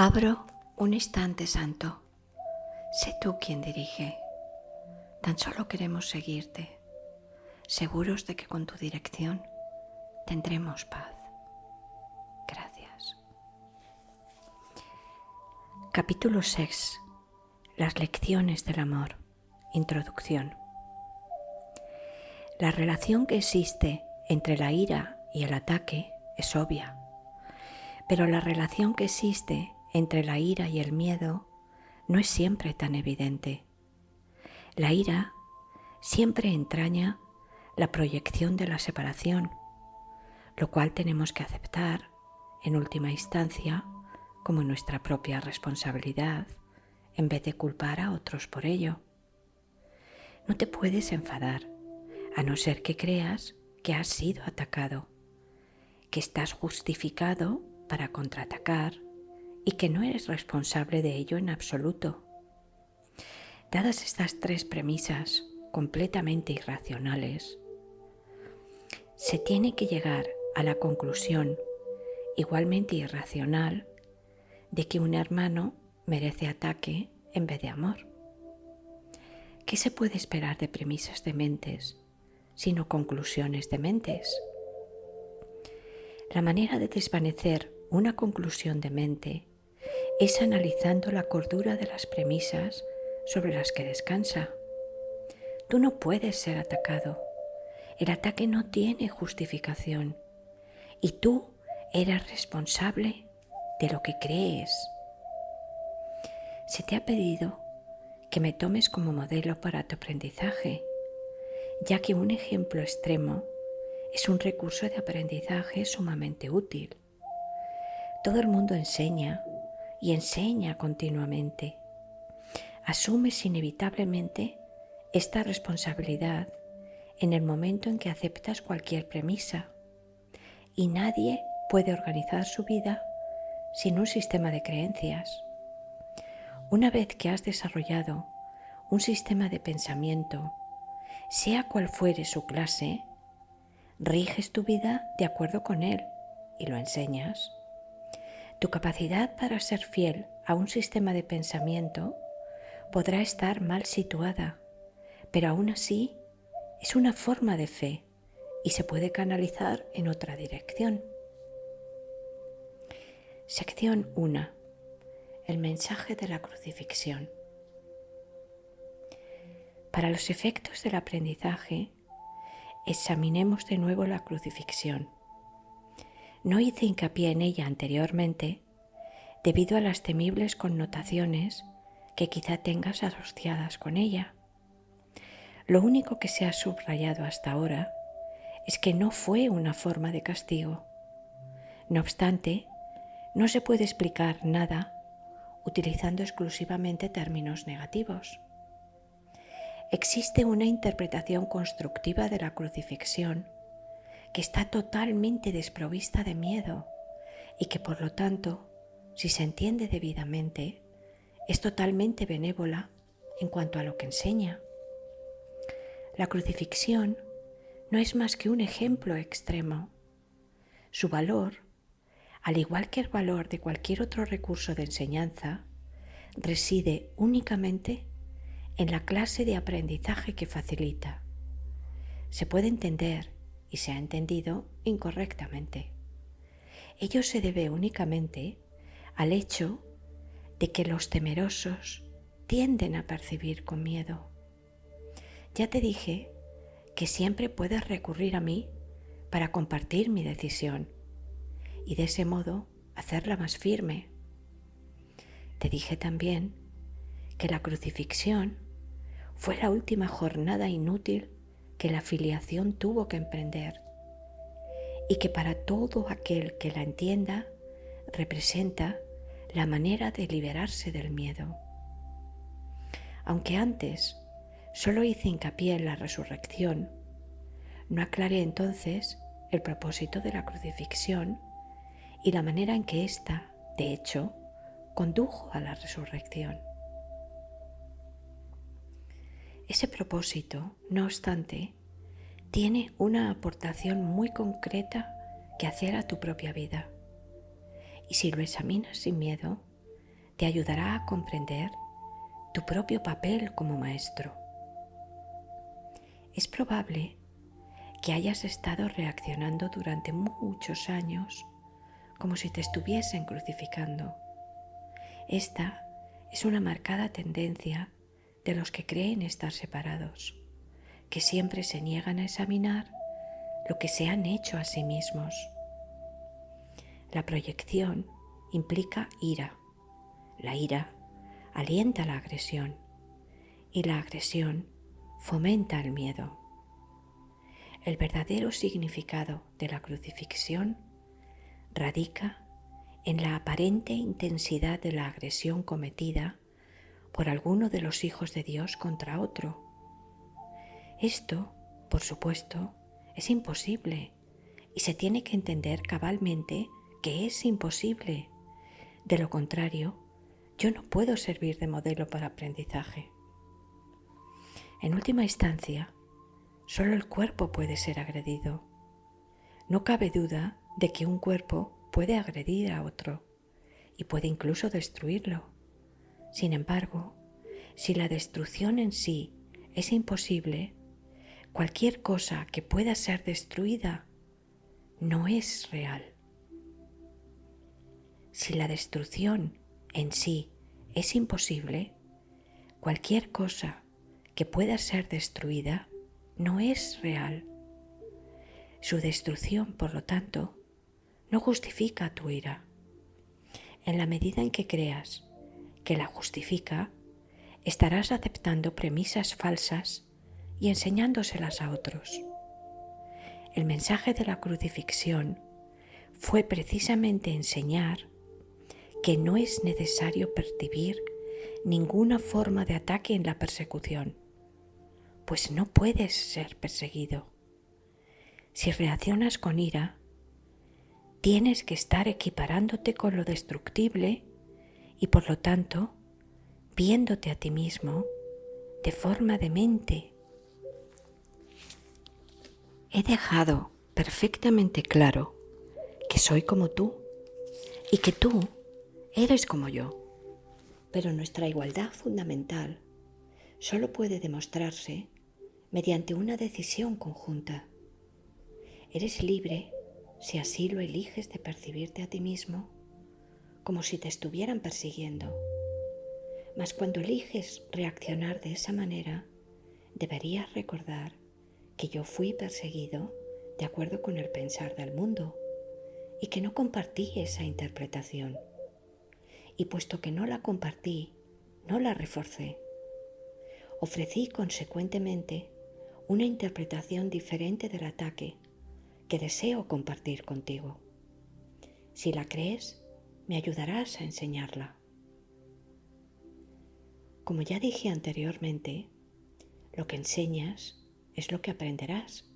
Abro un instante santo. Sé tú quien dirige. Tan solo queremos seguirte, seguros de que con tu dirección tendremos paz. Gracias. Capítulo 6. Las lecciones del amor. Introducción. La relación que existe entre la ira y el ataque es obvia, pero la relación que existe entre la ira y el miedo no es siempre tan evidente. La ira siempre entraña la proyección de la separación, lo cual tenemos que aceptar, en última instancia, como nuestra propia responsabilidad, en vez de culpar a otros por ello. No te puedes enfadar, a no ser que creas que has sido atacado, que estás justificado para contraatacar y que no eres responsable de ello en absoluto. Dadas estas tres premisas completamente irracionales, se tiene que llegar a la conclusión, igualmente irracional, de que un hermano merece ataque en vez de amor. ¿Qué se puede esperar de premisas dementes, sino conclusiones dementes? La manera de desvanecer una conclusión demente es analizando la cordura de las premisas sobre las que descansa. Tú no puedes ser atacado. El ataque no tiene justificación y tú eres responsable de lo que crees. Se te ha pedido que me tomes como modelo para tu aprendizaje, ya que un ejemplo extremo es un recurso de aprendizaje sumamente útil. Todo el mundo enseña y enseña continuamente. Asumes inevitablemente esta responsabilidad en el momento en que aceptas cualquier premisa, y nadie puede organizar su vida sin un sistema de creencias. Una vez que has desarrollado un sistema de pensamiento, sea cual fuere su clase, riges tu vida de acuerdo con él y lo enseñas. Tu capacidad para ser fiel a un sistema de pensamiento podrá estar mal situada, pero aún así es una forma de fe y se puede canalizar en otra dirección. Sección 1. El mensaje de la crucifixión. Para los efectos del aprendizaje, examinemos de nuevo la crucifixión. No hice hincapié en ella anteriormente debido a las temibles connotaciones que quizá tengas asociadas con ella. Lo único que se ha subrayado hasta ahora es que no fue una forma de castigo. No obstante, no se puede explicar nada utilizando exclusivamente términos negativos. Existe una interpretación constructiva de la crucifixión que está totalmente desprovista de miedo y que, por lo tanto, si se entiende debidamente, es totalmente benévola en cuanto a lo que enseña. La crucifixión no es más que un ejemplo extremo. Su valor, al igual que el valor de cualquier otro recurso de enseñanza, reside únicamente en la clase de aprendizaje que facilita. Se puede entender, y se ha entendido, incorrectamente. Ello se debe únicamente al hecho de que los temerosos tienden a percibir con miedo. Ya te dije que siempre puedes recurrir a mí para compartir mi decisión y de ese modo hacerla más firme. Te dije también que la crucifixión fue la última jornada inútil que la filiación tuvo que emprender y que para todo aquel que la entienda representa la manera de liberarse del miedo. Aunque antes solo hice hincapié en la resurrección, no aclaré entonces el propósito de la crucifixión y la manera en que ésta, de hecho, condujo a la resurrección. Ese propósito, no obstante, tiene una aportación muy concreta que hacer a tu propia vida. Y si lo examinas sin miedo, te ayudará a comprender tu propio papel como maestro. Es probable que hayas estado reaccionando durante muchos años como si te estuviesen crucificando. Esta es una marcada tendencia de los que creen estar separados, que siempre se niegan a examinar lo que se han hecho a sí mismos. La proyección implica ira. La ira alienta la agresión y la agresión fomenta el miedo. El verdadero significado de la crucifixión radica en la aparente intensidad de la agresión cometida por alguno de los hijos de Dios contra otro. Esto, por supuesto, es imposible y se tiene que entender cabalmente que es imposible. De lo contrario, yo no puedo servir de modelo para aprendizaje. En última instancia, solo el cuerpo puede ser agredido. No cabe duda de que un cuerpo puede agredir a otro y puede incluso destruirlo. Sin embargo, si la destrucción en sí es imposible, cualquier cosa que pueda ser destruida no es real. Si la destrucción en sí es imposible, cualquier cosa que pueda ser destruida no es real. Su destrucción, por lo tanto, no justifica tu ira. En la medida en que creas que la justifica, estarás aceptando premisas falsas y enseñándoselas a otros. El mensaje de la crucifixión fue precisamente enseñar que no es necesario percibir ninguna forma de ataque en la persecución, pues no puedes ser perseguido. Si reaccionas con ira, tienes que estar equiparándote con lo destructible y por lo tanto viéndote a ti mismo de forma demente. He dejado perfectamente claro que soy como tú y que tú eres como yo, pero nuestra igualdad fundamental solo puede demostrarse mediante una decisión conjunta. Eres libre, si así lo eliges, de percibirte a ti mismo como si te estuvieran persiguiendo. Mas cuando eliges reaccionar de esa manera, deberías recordar que yo fui perseguido de acuerdo con el pensar del mundo y que no compartí esa interpretación. Y puesto que no la compartí, no la reforcé. Ofrecí consecuentemente una interpretación diferente del ataque que deseo compartir contigo. Si la crees, me ayudarás a enseñarla. Como ya dije anteriormente, lo que enseñas es lo que aprenderás.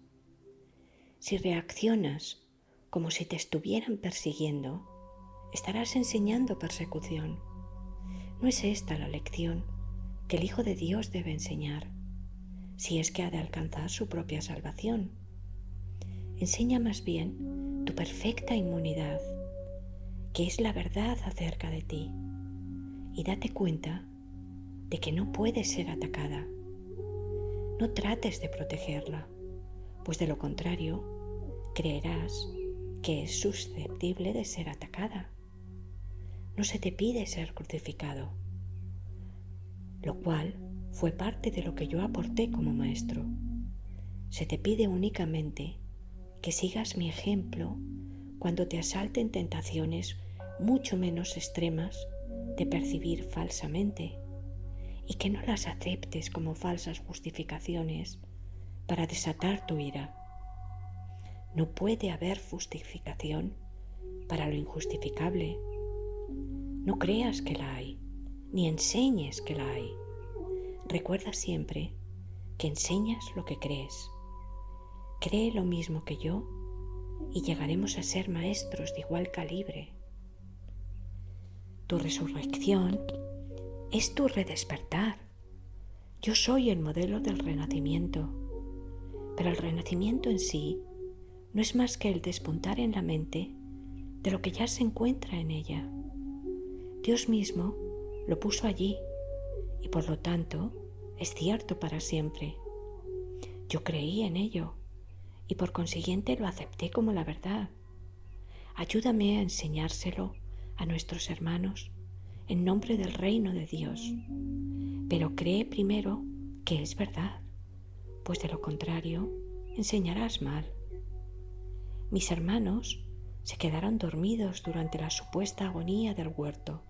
Si reaccionas como si te estuvieran persiguiendo, estarás enseñando persecución. ¿No es esta la lección que el Hijo de Dios debe enseñar, si es que ha de alcanzar su propia salvación? Enseña más bien tu perfecta inmunidad, que es la verdad acerca de ti, y date cuenta de que no puedes ser atacada. No trates de protegerla, pues de lo contrario, creerás que es susceptible de ser atacada. No se te pide ser crucificado, lo cual fue parte de lo que yo aporté como maestro. Se te pide únicamente que sigas mi ejemplo cuando te asalten tentaciones mucho menos extremas de percibir falsamente y que no las aceptes como falsas justificaciones para desatar tu ira. No puede haber justificación para lo injustificable. No creas que la hay, ni enseñes que la hay. Recuerda siempre que enseñas lo que crees. Cree lo mismo que yo y llegaremos a ser maestros de igual calibre. Tu resurrección es tu redespertar. Yo soy el modelo del renacimiento, pero el renacimiento en sí no es más que el despuntar en la mente de lo que ya se encuentra en ella. Dios mismo lo puso allí y por lo tanto es cierto para siempre. Yo creí en ello y por consiguiente lo acepté como la verdad. Ayúdame a enseñárselo a nuestros hermanos en nombre del reino de Dios, pero cree primero que es verdad, pues de lo contrario enseñarás mal. Mis hermanos se quedaron dormidos durante la supuesta agonía del huerto,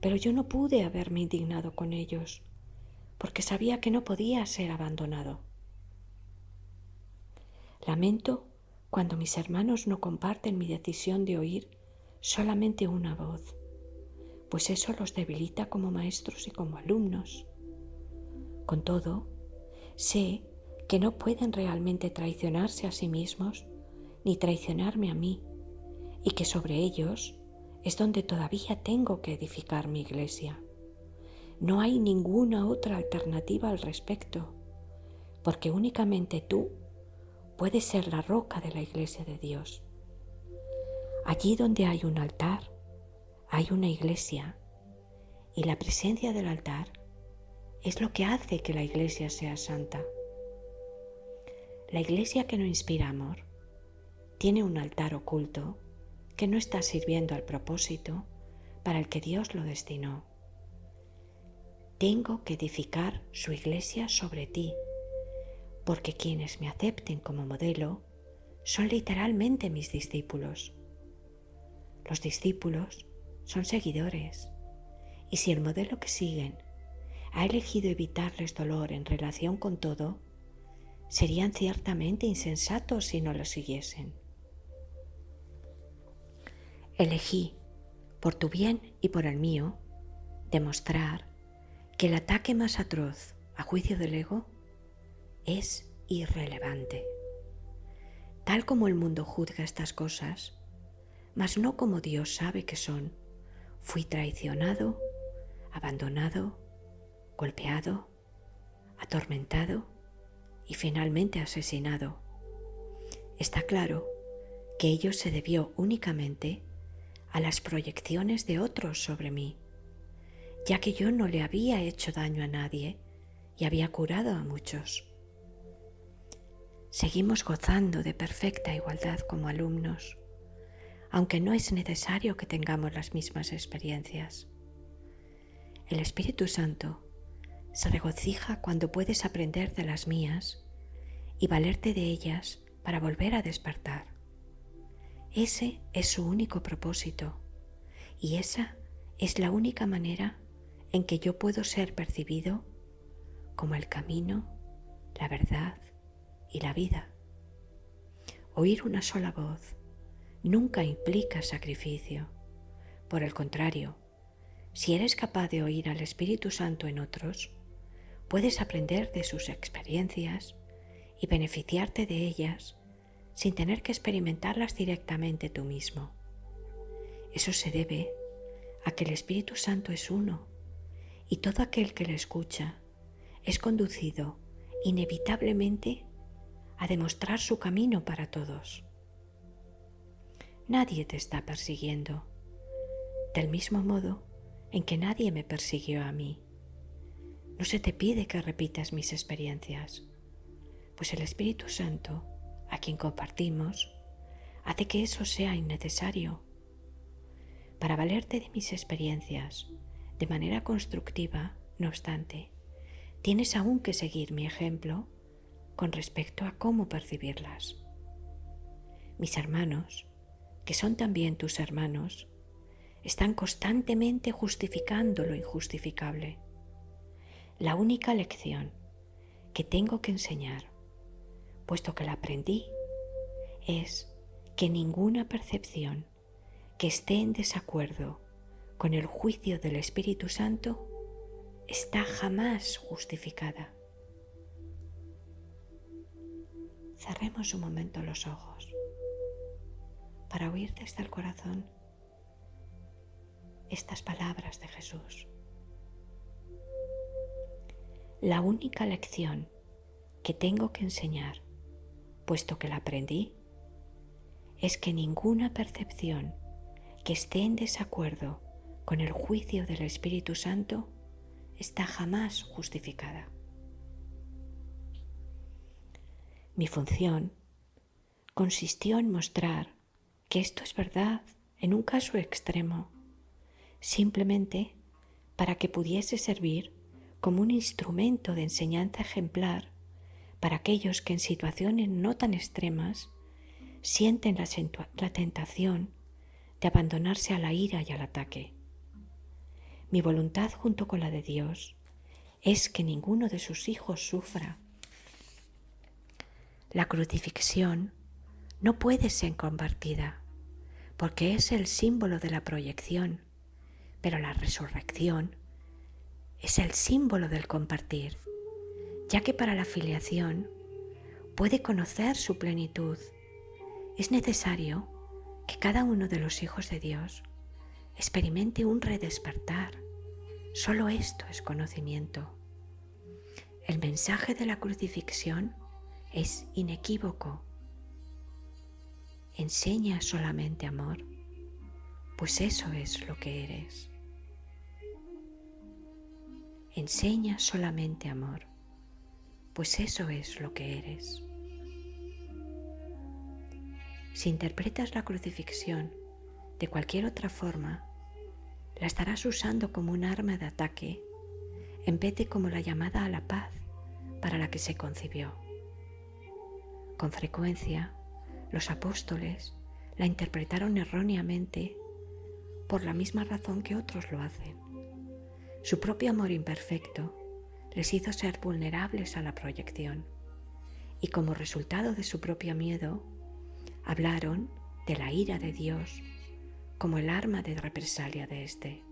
pero yo no pude haberme indignado con ellos, porque sabía que no podía ser abandonado. Lamento cuando mis hermanos no comparten mi decisión de oír solamente una voz, pues eso los debilita como maestros y como alumnos. Con todo, sé que no pueden realmente traicionarse a sí mismos ni traicionarme a mí, y que sobre ellos es donde todavía tengo que edificar mi iglesia. No hay ninguna otra alternativa al respecto, porque únicamente tú puedes ser la roca de la iglesia de Dios. Allí donde hay un altar, hay una iglesia, y la presencia del altar es lo que hace que la iglesia sea santa. La iglesia que no inspira amor tiene un altar oculto que no está sirviendo al propósito para el que Dios lo destinó. Tengo que edificar su iglesia sobre ti, porque quienes me acepten como modelo son literalmente mis discípulos. Los discípulos son seguidores, y si el modelo que siguen ha elegido evitarles dolor en relación con todo, serían ciertamente insensatos si no lo siguiesen. Elegí, por tu bien y por el mío, demostrar que el ataque más atroz a juicio del ego es irrelevante. Tal como el mundo juzga estas cosas, mas no como Dios sabe que son, fui traicionado, abandonado, golpeado, atormentado y finalmente asesinado. Está claro que ello se debió únicamente a las proyecciones de otros sobre mí, ya que yo no le había hecho daño a nadie y había curado a muchos. Seguimos gozando de perfecta igualdad como alumnos, aunque no es necesario que tengamos las mismas experiencias. El Espíritu Santo se regocija cuando puedes aprender de las mías y valerte de ellas para volver a despertar. Ese es su único propósito y esa es la única manera en que yo puedo ser percibido como el camino, la verdad y la vida. Oír una sola voz nunca implica sacrificio. Por el contrario, si eres capaz de oír al Espíritu Santo en otros, puedes aprender de sus experiencias y beneficiarte de ellas sin tener que experimentarlas directamente tú mismo. Eso se debe a que el Espíritu Santo es uno y todo aquel que le escucha es conducido inevitablemente a demostrar su camino para todos. Nadie te está persiguiendo, del mismo modo en que nadie me persiguió a mí. No se te pide que repitas mis experiencias, pues el Espíritu Santo, a quien compartimos, hace que eso sea innecesario. Para valerte de mis experiencias de manera constructiva, no obstante, tienes aún que seguir mi ejemplo con respecto a cómo percibirlas. Mis hermanos, que son también tus hermanos, están constantemente justificando lo injustificable. La única lección que tengo que enseñar, puesto que la aprendí, es que ninguna percepción que esté en desacuerdo con el juicio del Espíritu Santo está jamás justificada. Cerremos un momento los ojos para oír desde el corazón estas palabras de Jesús. La única lección que tengo que enseñar, puesto que la aprendí, es que ninguna percepción que esté en desacuerdo con el juicio del Espíritu Santo, está jamás justificada. Mi función consistió en mostrar que esto es verdad en un caso extremo, simplemente para que pudiese servir como un instrumento de enseñanza ejemplar para aquellos que en situaciones no tan extremas sienten la tentación de abandonarse a la ira y al ataque. Mi voluntad, junto con la de Dios, es que ninguno de sus hijos sufra. La crucifixión no puede ser compartida, porque es el símbolo de la proyección, pero la resurrección es el símbolo del compartir, ya que para la filiación puede conocer su plenitud. Es necesario que cada uno de los hijos de Dios experimente un redespertar. Solo esto es conocimiento. El mensaje de la crucifixión es inequívoco. Enseña solamente amor, pues eso es lo que eres. Enseña solamente amor, pues eso es lo que eres. Si interpretas la crucifixión de cualquier otra forma, la estarás usando como un arma de ataque en vez de como la llamada a la paz para la que se concibió. Con frecuencia, los apóstoles la interpretaron erróneamente por la misma razón que otros lo hacen. Su propio amor imperfecto les hizo ser vulnerables a la proyección y como resultado de su propio miedo, hablaron de la ira de Dios como el arma de represalia de éste.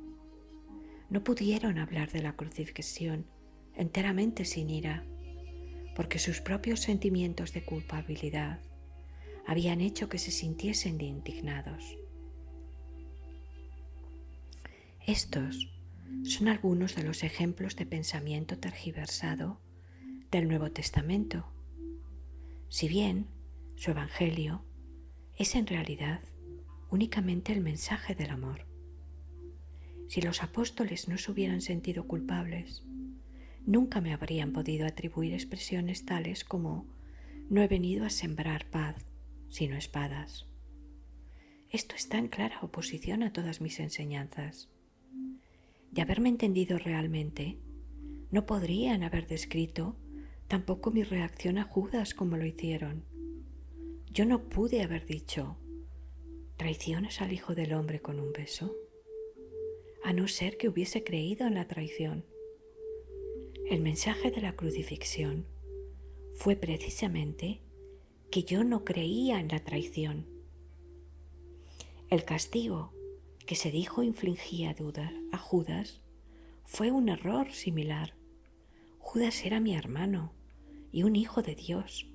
No pudieron hablar de la crucifixión enteramente sin ira, porque sus propios sentimientos de culpabilidad habían hecho que se sintiesen indignados. Estos son algunos de los ejemplos de pensamiento tergiversado del Nuevo Testamento, si bien su Evangelio es en realidad únicamente el mensaje del amor. Si los apóstoles no se hubieran sentido culpables, nunca me habrían podido atribuir expresiones tales como «no he venido a sembrar paz, sino espadas». Esto está en clara oposición a todas mis enseñanzas. De haberme entendido realmente, no podrían haber descrito tampoco mi reacción a Judas como lo hicieron. Yo no pude haber dicho «¿traicionas al Hijo del Hombre con un beso?», a no ser que hubiese creído en la traición. El mensaje de la crucifixión fue precisamente que yo no creía en la traición. El castigo que se dijo infligía a Judas fue un error similar. Judas era mi hermano y un hijo de Dios,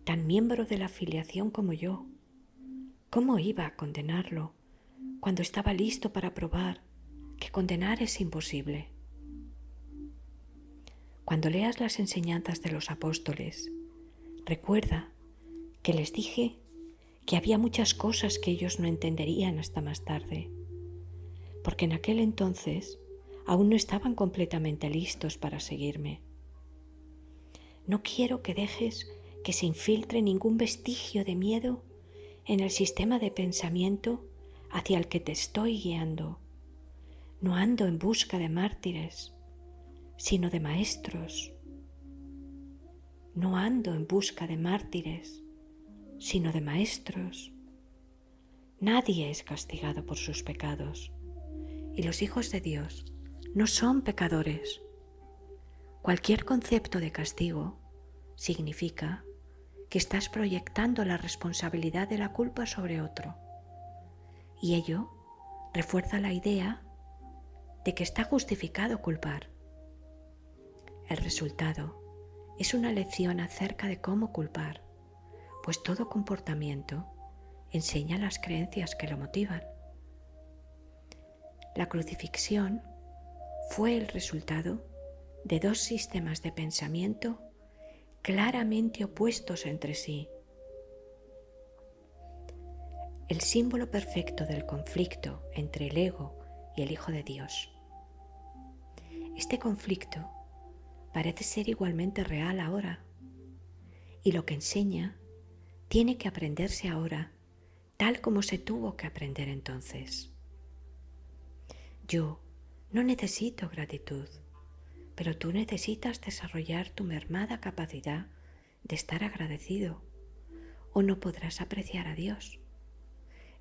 tan miembro de la filiación como yo. ¿Cómo iba a condenarlo cuando estaba listo para probar que condenar es imposible? Cuando leas las enseñanzas de los apóstoles, recuerda que les dije que había muchas cosas que ellos no entenderían hasta más tarde, porque en aquel entonces aún no estaban completamente listos para seguirme. No quiero que dejes que se infiltre ningún vestigio de miedo en el sistema de pensamiento hacia el que te estoy guiando. No ando en busca de mártires, sino de maestros. No ando en busca de mártires, sino de maestros. Nadie es castigado por sus pecados, y los hijos de Dios no son pecadores. Cualquier concepto de castigo significa que estás proyectando la responsabilidad de la culpa sobre otro, y ello refuerza la idea de que está justificado culpar. El resultado es una lección acerca de cómo culpar, pues todo comportamiento enseña las creencias que lo motivan. La crucifixión fue el resultado de dos sistemas de pensamiento claramente opuestos entre sí. El símbolo perfecto del conflicto entre el ego y el Hijo de Dios. Este conflicto parece ser igualmente real ahora, y lo que enseña tiene que aprenderse ahora tal como se tuvo que aprender entonces. Yo no necesito gratitud, pero tú necesitas desarrollar tu mermada capacidad de estar agradecido, o no podrás apreciar a Dios.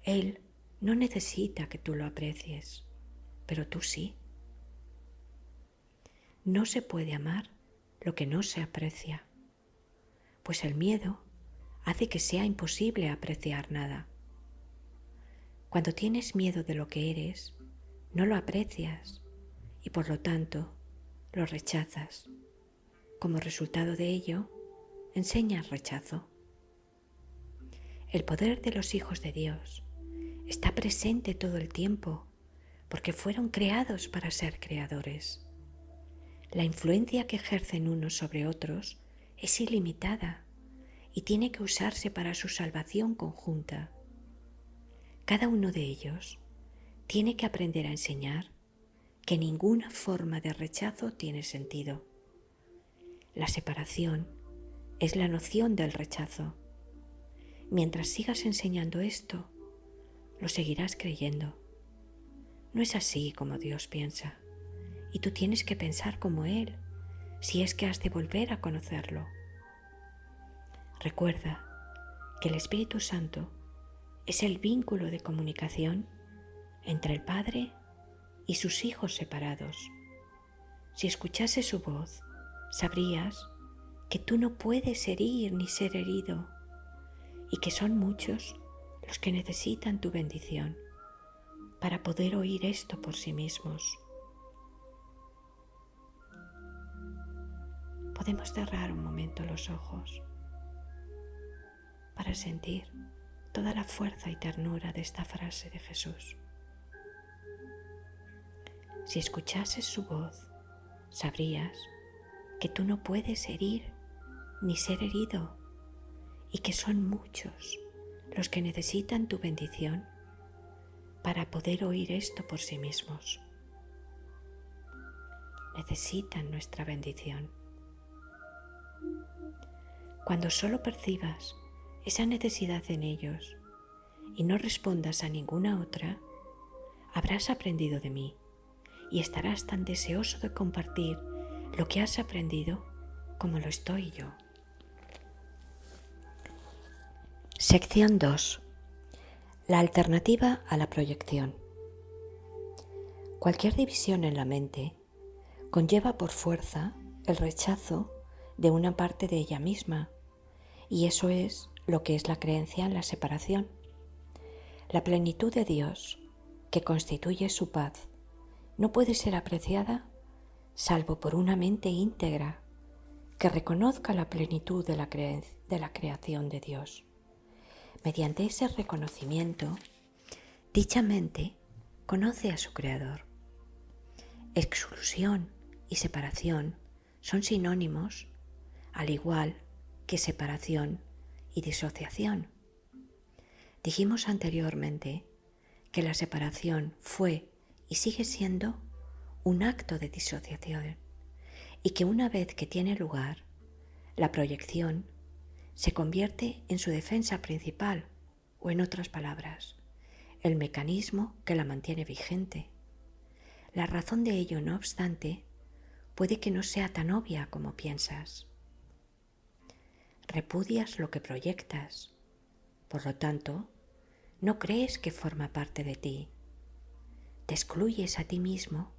Él no necesita que tú lo aprecies, pero tú sí. No se puede amar lo que no se aprecia, pues el miedo hace que sea imposible apreciar nada. Cuando tienes miedo de lo que eres, no lo aprecias y por lo tanto lo rechazas. Como resultado de ello, enseñas rechazo. El poder de los hijos de Dios está presente todo el tiempo porque fueron creados para ser creadores. La influencia que ejercen unos sobre otros es ilimitada y tiene que usarse para su salvación conjunta. Cada uno de ellos tiene que aprender a enseñar que ninguna forma de rechazo tiene sentido. La separación es la noción del rechazo. Mientras sigas enseñando esto, lo seguirás creyendo. No es así como Dios piensa, y tú tienes que pensar como Él, si es que has de volver a conocerlo. Recuerda que el Espíritu Santo es el vínculo de comunicación entre el Padre y sus hijos separados. Si escuchases su voz, sabrías que tú no puedes herir ni ser herido y que son muchos los que necesitan tu bendición para poder oír esto por sí mismos. Podemos cerrar un momento los ojos para sentir toda la fuerza y ternura de esta frase de Jesús. Si escuchases su voz, sabrías que tú no puedes herir ni ser herido y que son muchos los que necesitan tu bendición para poder oír esto por sí mismos. Necesitan nuestra bendición. Cuando solo percibas esa necesidad en ellos y no respondas a ninguna otra, habrás aprendido de mí y estarás tan deseoso de compartir lo que has aprendido como lo estoy yo. Sección 2. La alternativa a la proyección. Cualquier división en la mente conlleva por fuerza el rechazo de una parte de ella misma, y eso es lo que es la creencia en la separación. La plenitud de Dios, que constituye su paz, no puede ser apreciada salvo por una mente íntegra que reconozca la plenitud de la creación de Dios. Mediante ese reconocimiento, dicha mente conoce a su Creador. Exclusión y separación son sinónimos, al igual que separación y disociación. Dijimos anteriormente que la separación fue y sigue siendo un acto de disociación y que una vez que tiene lugar, la proyección se convierte en su defensa principal, o en otras palabras, el mecanismo que la mantiene vigente. La razón de ello, no obstante, puede que no sea tan obvia como piensas. Repudias lo que proyectas, por lo tanto, no crees que forma parte de ti. Te excluyes a ti mismo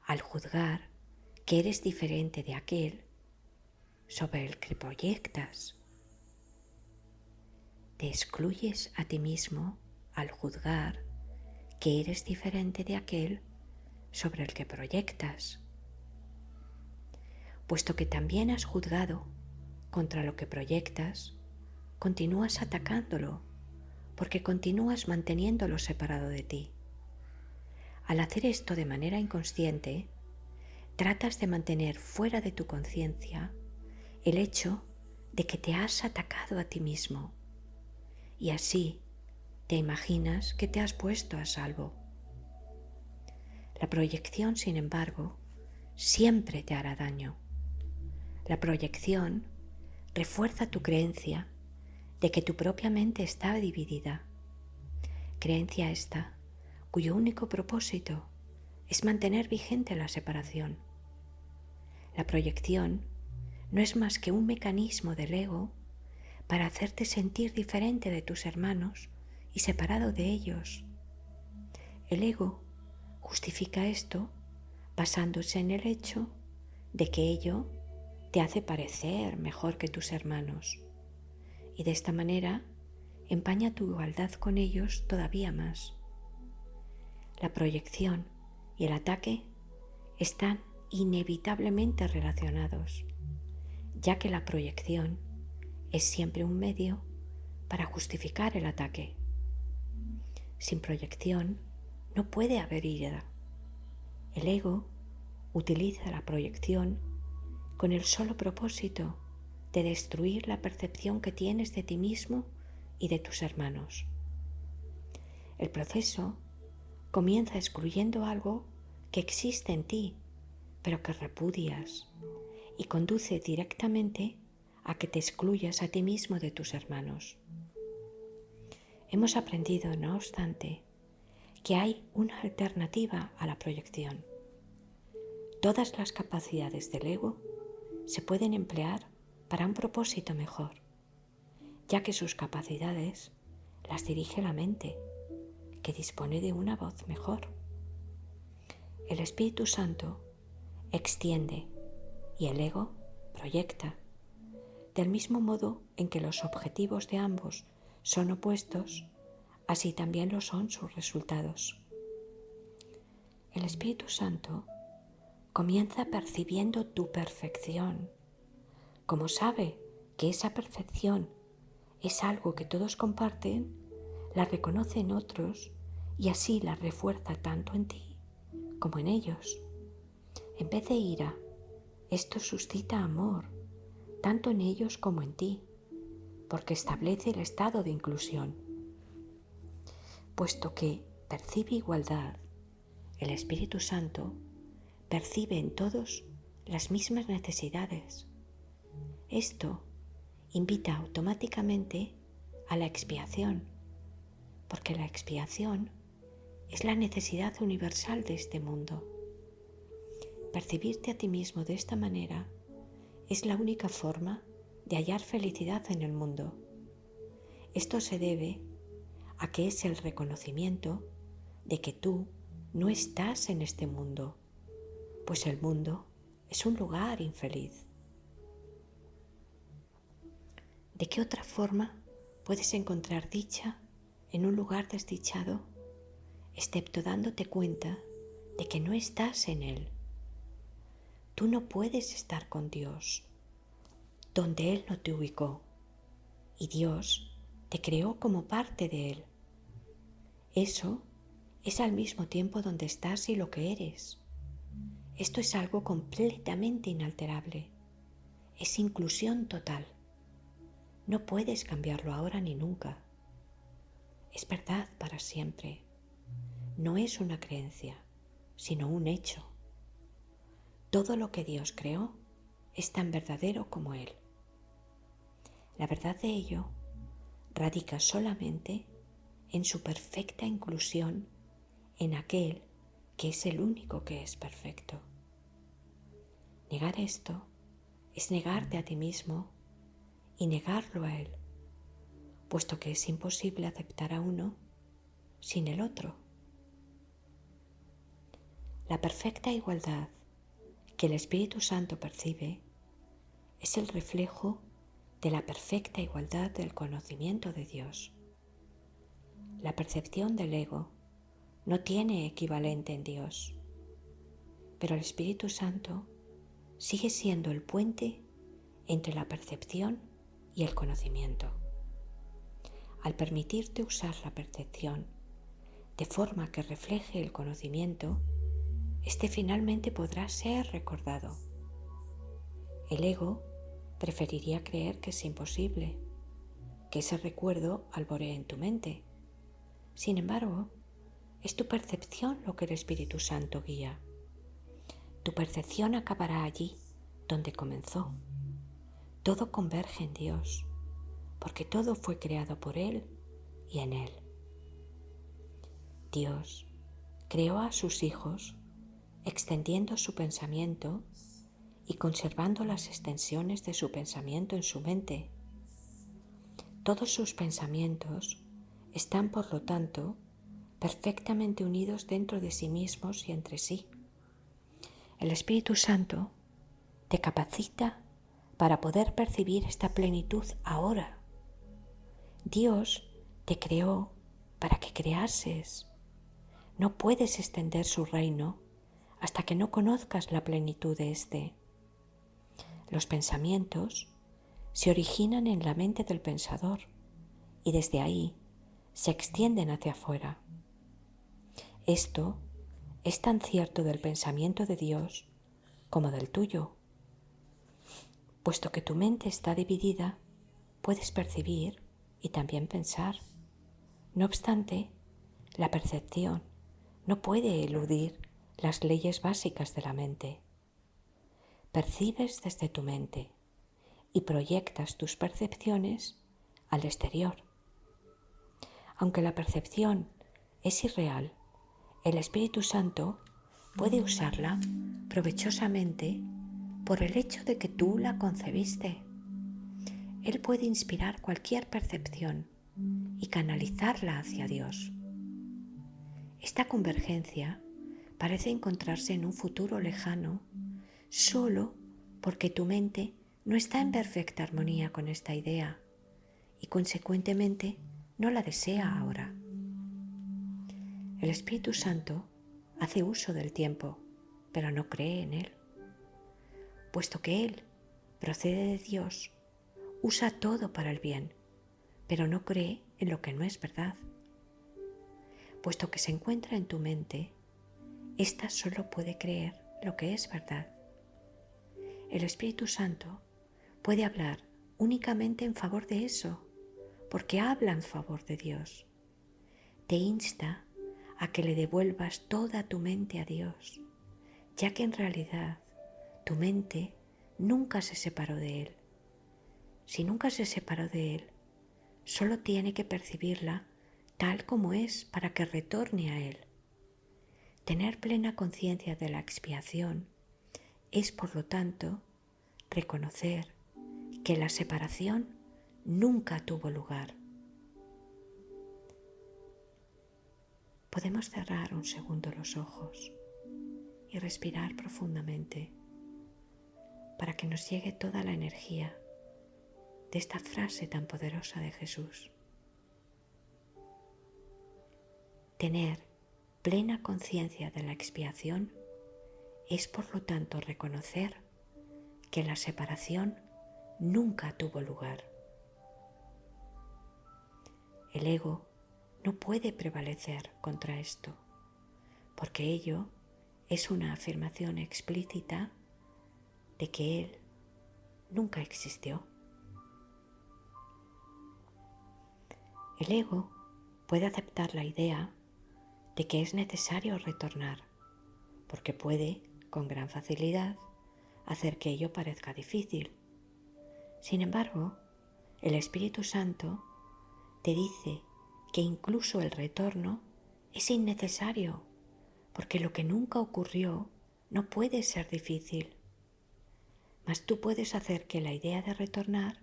al juzgar que eres diferente de aquel sobre el que proyectas. Te excluyes a ti mismo al juzgar que eres diferente de aquel sobre el que proyectas. Puesto que también has juzgado contra lo que proyectas, continúas atacándolo porque continúas manteniéndolo separado de ti. Al hacer esto de manera inconsciente, tratas de mantener fuera de tu conciencia el hecho de que te has atacado a ti mismo, y así te imaginas que te has puesto a salvo. La proyección, sin embargo, siempre te hará daño. La proyección refuerza tu creencia de que tu propia mente está dividida. Creencia esta cuyo único propósito es mantener vigente la separación. La proyección no es más que un mecanismo del ego para hacerte sentir diferente de tus hermanos y separado de ellos. El ego justifica esto basándose en el hecho de que ello te hace parecer mejor que tus hermanos y de esta manera empaña tu igualdad con ellos todavía más. La proyección y el ataque están inevitablemente relacionados, ya que la proyección es siempre un medio para justificar el ataque. Sin proyección no puede haber ira. El ego utiliza la proyección con el solo propósito de destruir la percepción que tienes de ti mismo y de tus hermanos. El proceso comienza excluyendo algo que existe en ti, pero que repudias, y conduce directamente a que te excluyas a ti mismo de tus hermanos. Hemos aprendido, no obstante, que hay una alternativa a la proyección. Todas las capacidades del ego se pueden emplear para un propósito mejor, ya que sus capacidades las dirige la mente, que dispone de una voz mejor. El Espíritu Santo extiende y el ego proyecta, del mismo modo en que los objetivos de ambos son opuestos, así también lo son sus resultados. El Espíritu Santo comienza percibiendo tu perfección. Como sabe que esa perfección es algo que todos comparten, la reconoce en otros y así la refuerza tanto en ti como en ellos. En vez de ira, esto suscita amor, tanto en ellos como en ti, porque establece el estado de inclusión. Puesto que percibe igualdad, el Espíritu Santo percibe en todos las mismas necesidades. Esto invita automáticamente a la expiación, porque la expiación es la necesidad universal de este mundo. Percibirte a ti mismo de esta manera es la única forma de hallar felicidad en el mundo. Esto se debe a que es el reconocimiento de que tú no estás en este mundo, pues el mundo es un lugar infeliz. ¿De qué otra forma puedes encontrar dicha en un lugar desdichado, excepto dándote cuenta de que no estás en él? Tú no puedes estar con Dios, donde Él no te ubicó, y Dios te creó como parte de Él. Eso es al mismo tiempo donde estás y lo que eres. Esto es algo completamente inalterable. Es inclusión total. No puedes cambiarlo ahora ni nunca. Es verdad para siempre. No es una creencia, sino un hecho. Todo lo que Dios creó es tan verdadero como Él. La verdad de ello radica solamente en su perfecta inclusión en aquel que es el único que es perfecto. Negar esto es negarte a ti mismo y negarlo a Él, puesto que es imposible aceptar a uno sin el otro. La perfecta igualdad que el Espíritu Santo percibe es el reflejo de la perfecta igualdad del conocimiento de Dios. La percepción del ego no tiene equivalente en Dios, pero el Espíritu Santo sigue siendo el puente entre la percepción y el conocimiento. Al permitirte usar la percepción de forma que refleje el conocimiento, este finalmente podrá ser recordado. El ego preferiría creer que es imposible, que ese recuerdo alboree en tu mente. Sin embargo, Es tu percepción lo que el Espíritu Santo guía. Tu percepción acabará allí donde comenzó. Todo converge en Dios, porque todo fue creado por Él y en Él. Dios creó a sus hijos extendiendo su pensamiento y conservando las extensiones de su pensamiento en su mente. Todos sus pensamientos están, por lo tanto, perfectamente unidos dentro de sí mismos y entre sí. El Espíritu Santo te capacita para poder percibir esta plenitud ahora. Dios te creó para que creases. No puedes extender su reino hasta que no conozcas la plenitud de éste. Los pensamientos se originan en la mente del pensador y desde ahí se extienden hacia afuera. Esto es tan cierto del pensamiento de Dios como del tuyo. Puesto que tu mente está dividida, puedes percibir y también pensar. No obstante, la percepción no puede eludir las leyes básicas de la mente. Percibes desde tu mente y proyectas tus percepciones al exterior. Aunque la percepción es irreal, el Espíritu Santo puede usarla provechosamente por el hecho de que tú la concebiste. Él puede inspirar cualquier percepción y canalizarla hacia Dios. Esta convergencia parece encontrarse en un futuro lejano solo porque tu mente no está en perfecta armonía con esta idea y consecuentemente no la desea ahora. El Espíritu Santo hace uso del tiempo, pero no cree en él. Puesto que él procede de Dios, usa todo para el bien, pero no cree en lo que no es verdad. Puesto que se encuentra en tu mente, ésta solo puede creer lo que es verdad. El Espíritu Santo puede hablar únicamente en favor de eso, porque habla en favor de Dios. Te insta a que le devuelvas toda tu mente a Dios, ya que en realidad tu mente nunca se separó de Él. Si nunca se separó de Él, solo tiene que percibirla tal como es para que retorne a Él. Tener plena conciencia de la expiación es, por lo tanto, reconocer que la separación nunca tuvo lugar. Podemos cerrar un segundo los ojos y respirar profundamente para que nos llegue toda la energía de esta frase tan poderosa de Jesús. Tener plena conciencia de la expiación es, por lo tanto, reconocer que la separación nunca tuvo lugar. El ego no puede prevalecer contra esto, porque ello es una afirmación explícita de que Él nunca existió. El ego puede aceptar la idea de que es necesario retornar, porque puede, con gran facilidad, hacer que ello parezca difícil. Sin embargo, el Espíritu Santo te dice que incluso el retorno es innecesario, porque lo que nunca ocurrió no puede ser difícil. Mas tú puedes hacer que la idea de retornar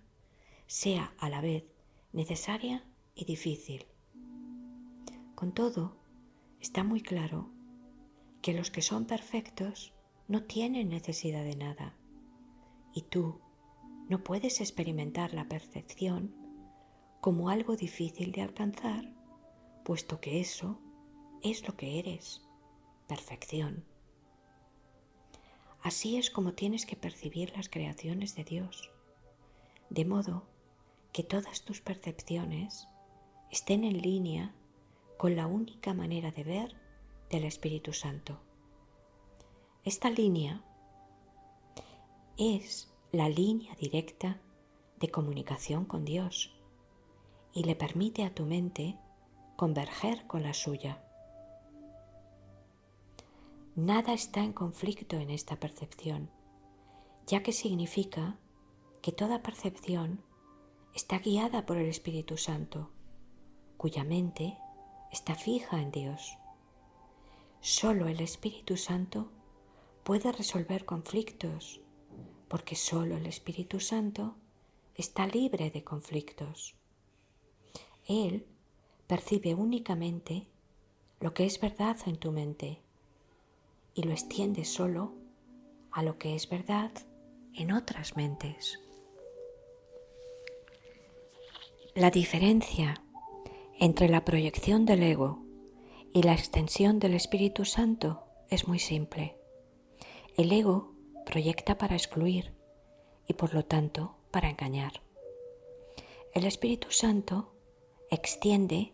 sea a la vez necesaria y difícil. Con todo, está muy claro que los que son perfectos no tienen necesidad de nada, y tú no puedes experimentar la perfección como algo difícil de alcanzar, puesto que eso es lo que eres, perfección. Así es como tienes que percibir las creaciones de Dios, de modo que todas tus percepciones estén en línea con la única manera de ver del Espíritu Santo. Esta línea es la línea directa de comunicación con Dios y le permite a tu mente converger con la suya. Nada está en conflicto en esta percepción, ya que significa que toda percepción está guiada por el Espíritu Santo, cuya mente está fija en Dios. Solo el Espíritu Santo puede resolver conflictos, porque solo el Espíritu Santo está libre de conflictos. Él percibe únicamente lo que es verdad en tu mente y lo extiende solo a lo que es verdad en otras mentes. La diferencia entre la proyección del ego y la extensión del Espíritu Santo es muy simple. El ego proyecta para excluir y por lo tanto para engañar. El Espíritu Santo extiende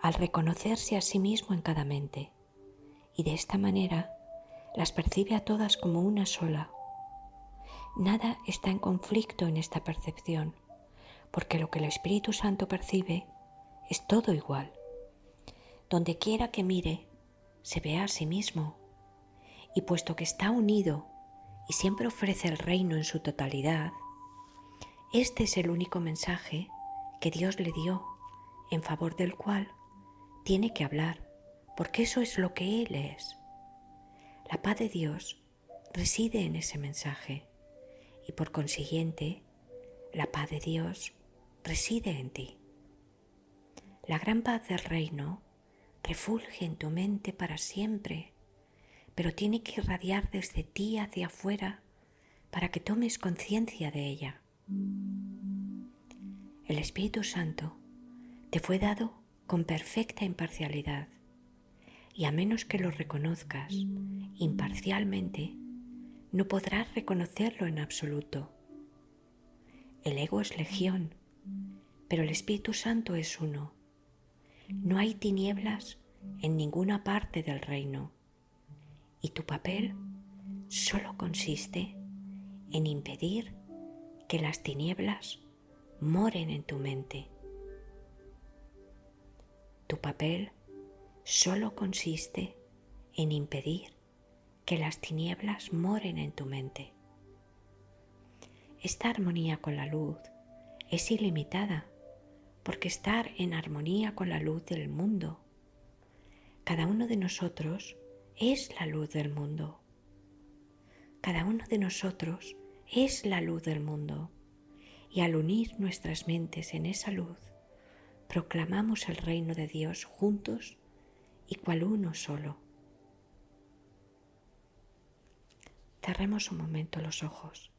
al reconocerse a sí mismo en cada mente y de esta manera las percibe a todas como una sola. Nada está en conflicto en esta percepción, porque lo que el Espíritu Santo percibe es todo igual. Donde quiera que mire, se ve a sí mismo, y puesto que está unido y siempre ofrece el reino en su totalidad, este es el único mensaje que Dios le dio, en favor del cual tiene que hablar, porque eso es lo que Él es. La paz de Dios reside en ese mensaje y por consiguiente, la paz de Dios reside en ti. La gran paz del reino refulge en tu mente para siempre, pero tiene que irradiar desde ti hacia afuera para que tomes conciencia de ella. El Espíritu Santo te fue dado con perfecta imparcialidad y a menos que lo reconozcas imparcialmente, no podrás reconocerlo en absoluto. El ego es legión, pero el Espíritu Santo es uno. No hay tinieblas en ninguna parte del reino y tu papel solo consiste en impedir que las tinieblas moren en tu mente. Tu papel solo consiste en impedir que las tinieblas moren en tu mente. Esta armonía con la luz es ilimitada porque estar en armonía con la luz del mundo. Cada uno de nosotros es la luz del mundo. Cada uno de nosotros es la luz del mundo y al unir nuestras mentes en esa luz, proclamamos el reino de Dios juntos y cual uno solo. Cerremos un momento los ojos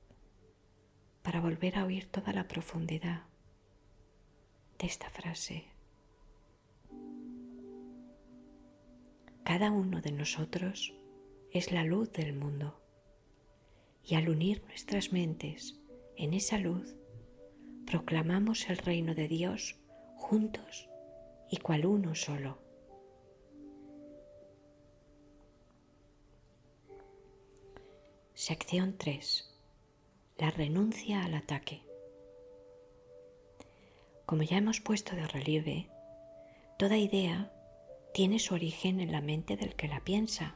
para volver a oír toda la profundidad de esta frase. Cada uno de nosotros es la luz del mundo y al unir nuestras mentes en esa luz, proclamamos el reino de Dios juntos y cual uno solo. Sección 3. La renuncia al ataque. Como ya hemos puesto de relieve, toda idea tiene su origen en la mente del que la piensa.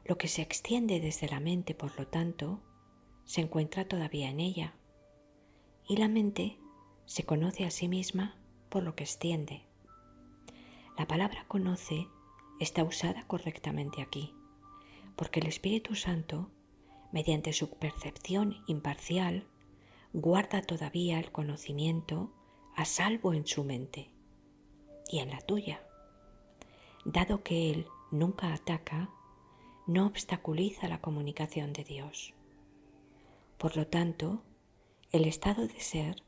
Lo que se extiende desde la mente, por lo tanto, se encuentra todavía en ella, y la mente se conoce a sí misma por lo que extiende. La palabra conoce está usada correctamente aquí, porque el Espíritu Santo, mediante su percepción imparcial, guarda todavía el conocimiento a salvo en su mente y en la tuya. Dado que Él nunca ataca, no obstaculiza la comunicación de Dios. Por lo tanto, el estado de ser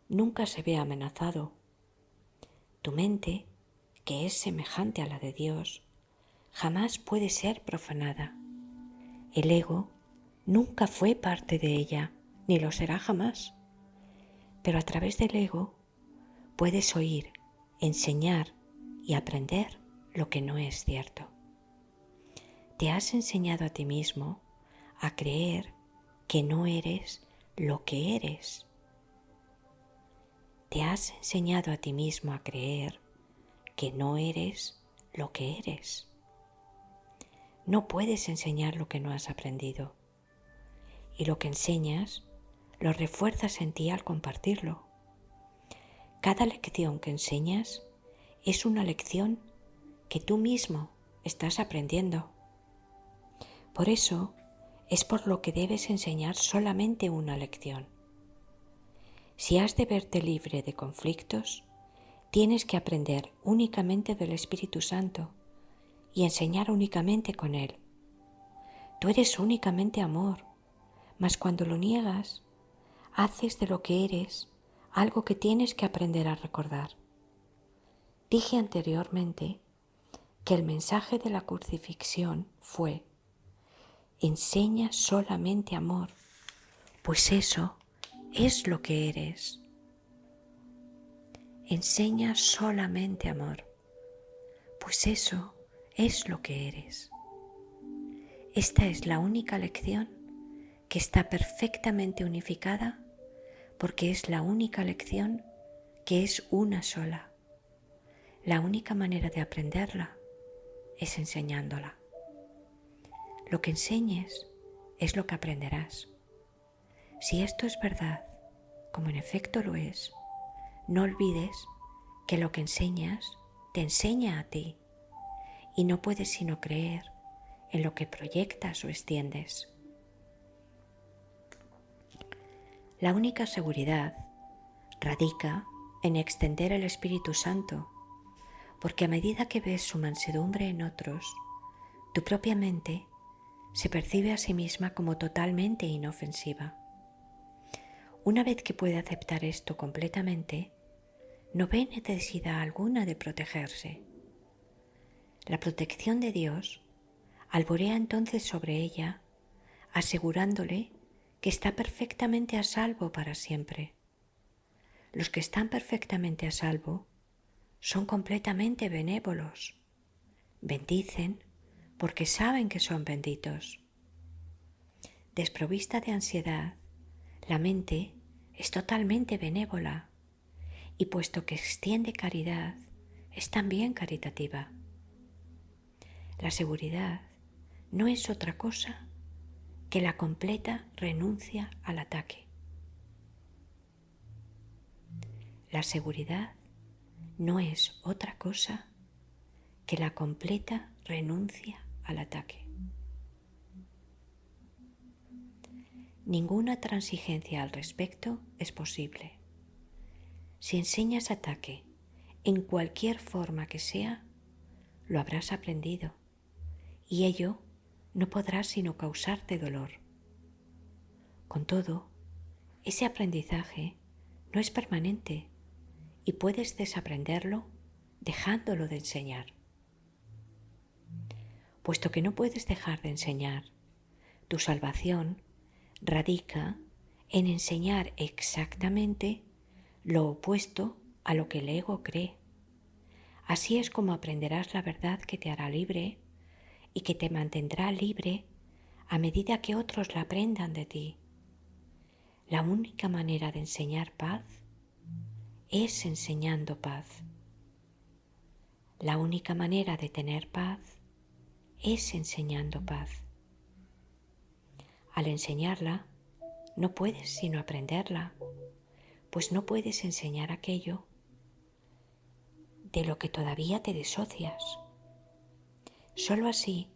nunca se ve amenazado. Tu mente, que es semejante a la de Dios, jamás puede ser profanada. El ego nunca fue parte de ella, ni lo será jamás. Pero a través del ego puedes oír, enseñar y aprender lo que no es cierto. Te has enseñado a ti mismo a creer que no eres lo que eres. Te has enseñado a ti mismo a creer que no eres lo que eres. No puedes enseñar lo que no has aprendido. Y lo que enseñas lo refuerzas en ti al compartirlo. Cada lección que enseñas es una lección que tú mismo estás aprendiendo. Por eso es por lo que debes enseñar solamente una lección. Si has de verte libre de conflictos, tienes que aprender únicamente del Espíritu Santo y enseñar únicamente con Él. Tú eres únicamente amor, mas cuando lo niegas, haces de lo que eres algo que tienes que aprender a recordar. Dije anteriormente que el mensaje de la crucifixión fue: enseña solamente amor, pues eso es lo que eres. Enseña solamente amor, pues eso es lo que eres. Esta es la única lección que está perfectamente unificada, porque es la única lección que es una sola. La única manera de aprenderla es enseñándola. Lo que enseñes es lo que aprenderás. Si esto es verdad, como en efecto lo es, no olvides que lo que enseñas te enseña a ti y no puedes sino creer en lo que proyectas o extiendes. La única seguridad radica en extender el Espíritu Santo, porque a medida que ves su mansedumbre en otros, tu propia mente se percibe a sí misma como totalmente inofensiva. Una vez que puede aceptar esto completamente, no ve necesidad alguna de protegerse. La protección de Dios alborea entonces sobre ella, asegurándole que está perfectamente a salvo para siempre. Los que están perfectamente a salvo son completamente benévolos. Bendicen porque saben que son benditos. Desprovista de ansiedad, la mente es totalmente benévola y puesto que extiende caridad, es también caritativa. La seguridad no es otra cosa que la completa renuncia al ataque. La seguridad no es otra cosa que la completa renuncia al ataque. Ninguna transigencia al respecto es posible. Si enseñas ataque en cualquier forma que sea, lo habrás aprendido y ello no podrá sino causarte dolor. Con todo, ese aprendizaje no es permanente y puedes desaprenderlo dejándolo de enseñar. Puesto que no puedes dejar de enseñar, tu salvación radica en enseñar exactamente lo opuesto a lo que el ego cree. Así es como aprenderás la verdad que te hará libre y que te mantendrá libre a medida que otros la aprendan de ti. La única manera de enseñar paz es enseñando paz. La única manera de tener paz es enseñando paz. Al enseñarla, no puedes sino aprenderla, pues no puedes enseñar aquello de lo que todavía te desocias. Solo así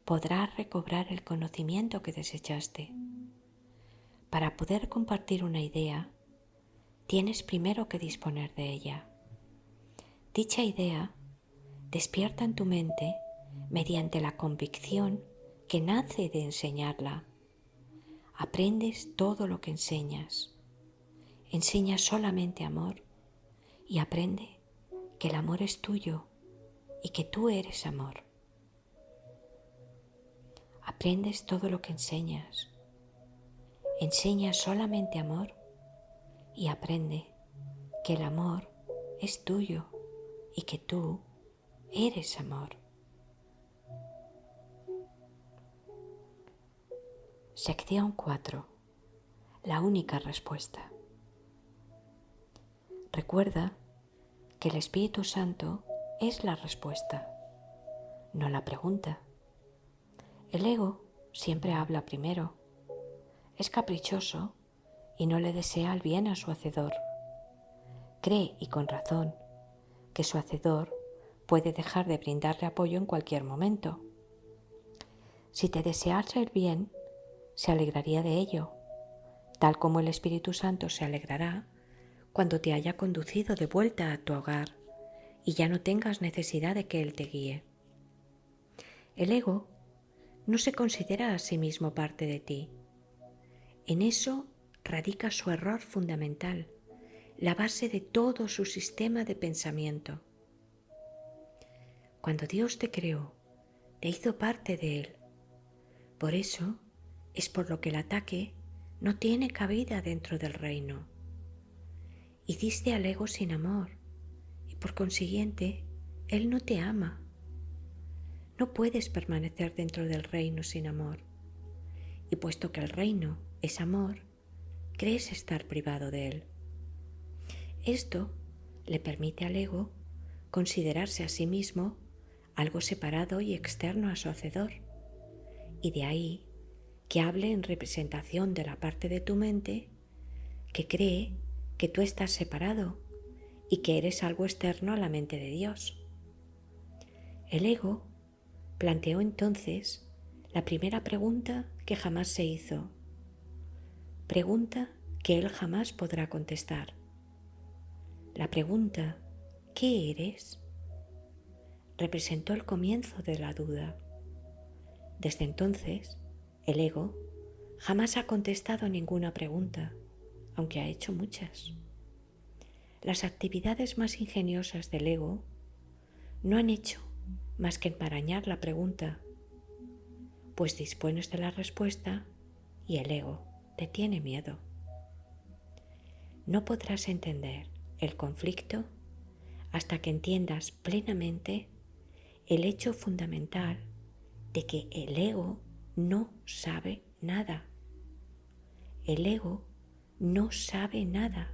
podrás recobrar el conocimiento que desechaste. Para poder compartir una idea, tienes primero que disponer de ella. Dicha idea despierta en tu mente mediante la convicción que nace de enseñarla. Aprendes todo lo que enseñas. Enseña solamente amor y aprende que el amor es tuyo y que tú eres amor. Aprendes todo lo que enseñas. Enseña solamente amor y aprende que el amor es tuyo y que tú eres amor. Sección 4. La única respuesta. Recuerda que el Espíritu Santo es la respuesta, no la pregunta. El ego siempre habla primero. Es caprichoso y no le desea el bien a su hacedor. Cree, y con razón, que su hacedor puede dejar de brindarle apoyo en cualquier momento. Si te desease el bien, se alegraría de ello, tal como el Espíritu Santo se alegrará cuando te haya conducido de vuelta a tu hogar y ya no tengas necesidad de que Él te guíe. El ego no se considera a sí mismo parte de ti. En eso radica su error fundamental, la base de todo su sistema de pensamiento. Cuando Dios te creó, te hizo parte de Él. Por eso es por lo que el ataque no tiene cabida dentro del reino. Hiciste al ego sin amor y por consiguiente Él no te ama. No puedes permanecer dentro del reino sin amor. Y puesto que el reino es amor, crees estar privado de Él. Esto le permite al ego considerarse a sí mismo algo separado y externo a su hacedor. Y de ahí que hable en representación de la parte de tu mente que cree que tú estás separado y que eres algo externo a la mente de Dios. El ego planteó entonces la primera pregunta que jamás se hizo, pregunta que él jamás podrá contestar. La pregunta ¿qué eres? Representó el comienzo de la duda. Desde entonces, el ego jamás ha contestado ninguna pregunta, aunque ha hecho muchas. Las actividades más ingeniosas del ego no han hecho más que enmarañar la pregunta, pues dispones de la respuesta y el ego te tiene miedo. No podrás entender el conflicto hasta que entiendas plenamente el hecho fundamental de que el ego no sabe nada. El ego no sabe nada.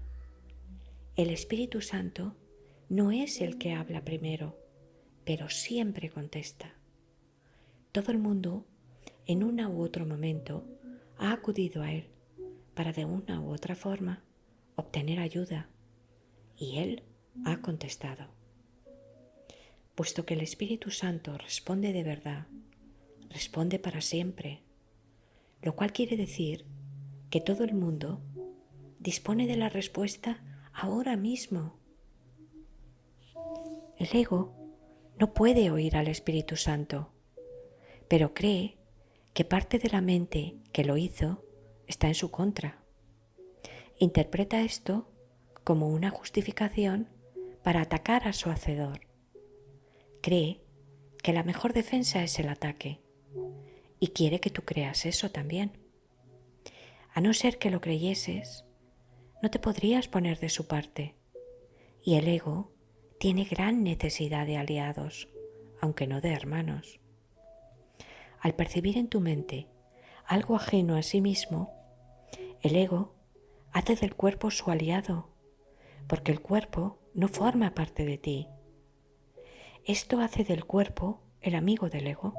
El Espíritu Santo no es el que habla primero, pero siempre contesta. Todo el mundo, en un u otro momento, ha acudido a Él para de una u otra forma obtener ayuda, y Él ha contestado. Puesto que el Espíritu Santo responde de verdad, responde para siempre, lo cual quiere decir que todo el mundo dispone de la respuesta ahora mismo. El ego no puede oír al Espíritu Santo, pero cree que parte de la mente que lo hizo está en su contra. Interpreta esto como una justificación para atacar a su hacedor. Cree que la mejor defensa es el ataque y quiere que tú creas eso también. A no ser que lo creyeses, no te podrías poner de su parte, y el ego tiene gran necesidad de aliados, aunque no de hermanos. Al percibir en tu mente algo ajeno a sí mismo, el ego hace del cuerpo su aliado, porque el cuerpo no forma parte de ti. Esto hace del cuerpo el amigo del ego.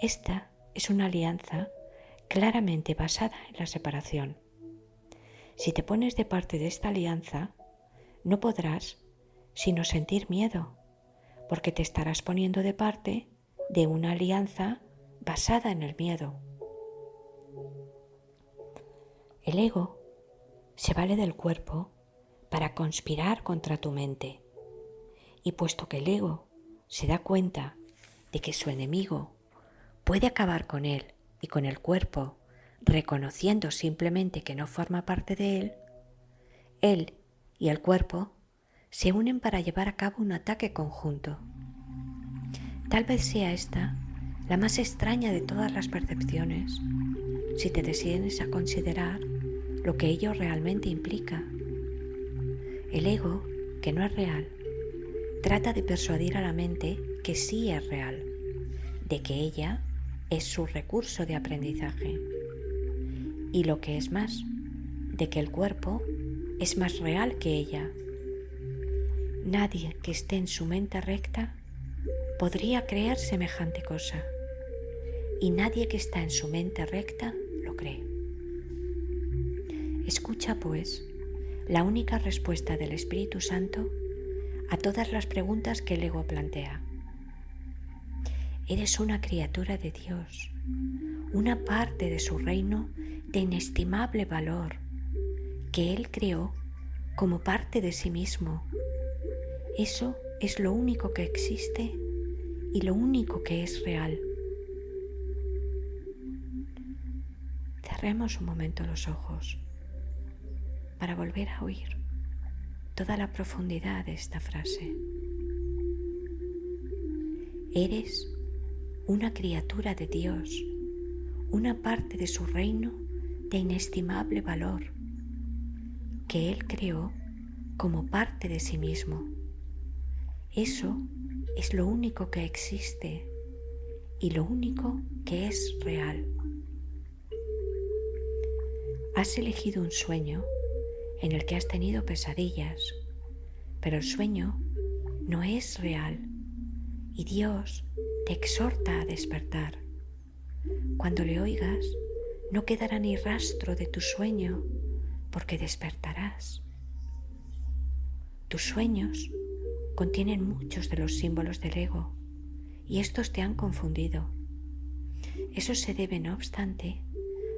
Esta es una alianza claramente basada en la separación. Si te pones de parte de esta alianza, no podrás sino sentir miedo, porque te estarás poniendo de parte de una alianza basada en el miedo. El ego se vale del cuerpo para conspirar contra tu mente, y puesto que el ego se da cuenta de que su enemigo puede acabar con él y con el cuerpo, reconociendo simplemente que no forma parte de él y el cuerpo se unen para llevar a cabo un ataque conjunto. Tal vez sea esta la más extraña de todas las percepciones, si te decides a considerar lo que ello realmente implica. El ego, que no es real, trata de persuadir a la mente que sí es real, de que ella es su recurso de aprendizaje. Y lo que es más, de que el cuerpo es más real que ella. Nadie que esté en su mente recta podría creer semejante cosa. y nadie que está en su mente recta lo cree. Escucha, pues, la única respuesta del Espíritu Santo a todas las preguntas que el ego plantea. Eres una criatura de Dios, una parte de su reino de inestimable valor que Él creó como parte de sí mismo. Eso es lo único que existe y lo único que es real. Cerremos un momento los ojos para volver a oír toda la profundidad de esta frase. Eres una criatura de Dios, una parte de su reino de inestimable valor que Él creó como parte de sí mismo. Eso es lo único que existe y lo único que es real. Has elegido un sueño en el que has tenido pesadillas, pero el sueño no es real y Dios te exhorta a despertar. Cuando le oigas, no quedará ni rastro de tu sueño, porque despertarás. Tus sueños contienen muchos de los símbolos del ego y estos te han confundido. Eso se debe, no obstante,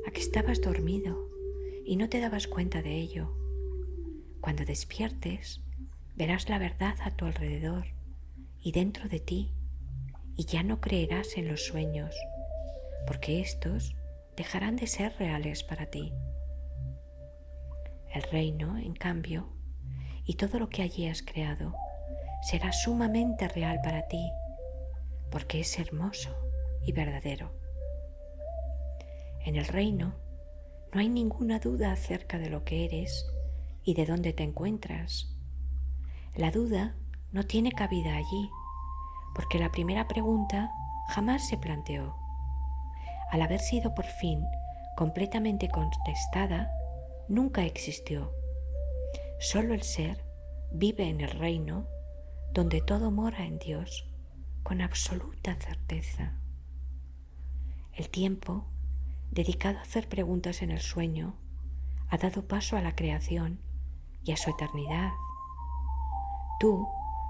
a que estabas dormido y no te dabas cuenta de ello. Cuando despiertes, verás la verdad a tu alrededor y dentro de ti, y ya no creerás en los sueños, porque estos dejarán de ser reales para ti. El reino, en cambio, y todo lo que allí has creado, será sumamente real para ti, porque es hermoso y verdadero. En el reino no hay ninguna duda acerca de lo que eres y de dónde te encuentras. La duda no tiene cabida allí, porque la primera pregunta jamás se planteó. Al haber sido por fin completamente contestada, nunca existió. Solo el ser vive en el reino donde todo mora en Dios con absoluta certeza. El tiempo dedicado a hacer preguntas en el sueño ha dado paso a la creación y a su eternidad. Tú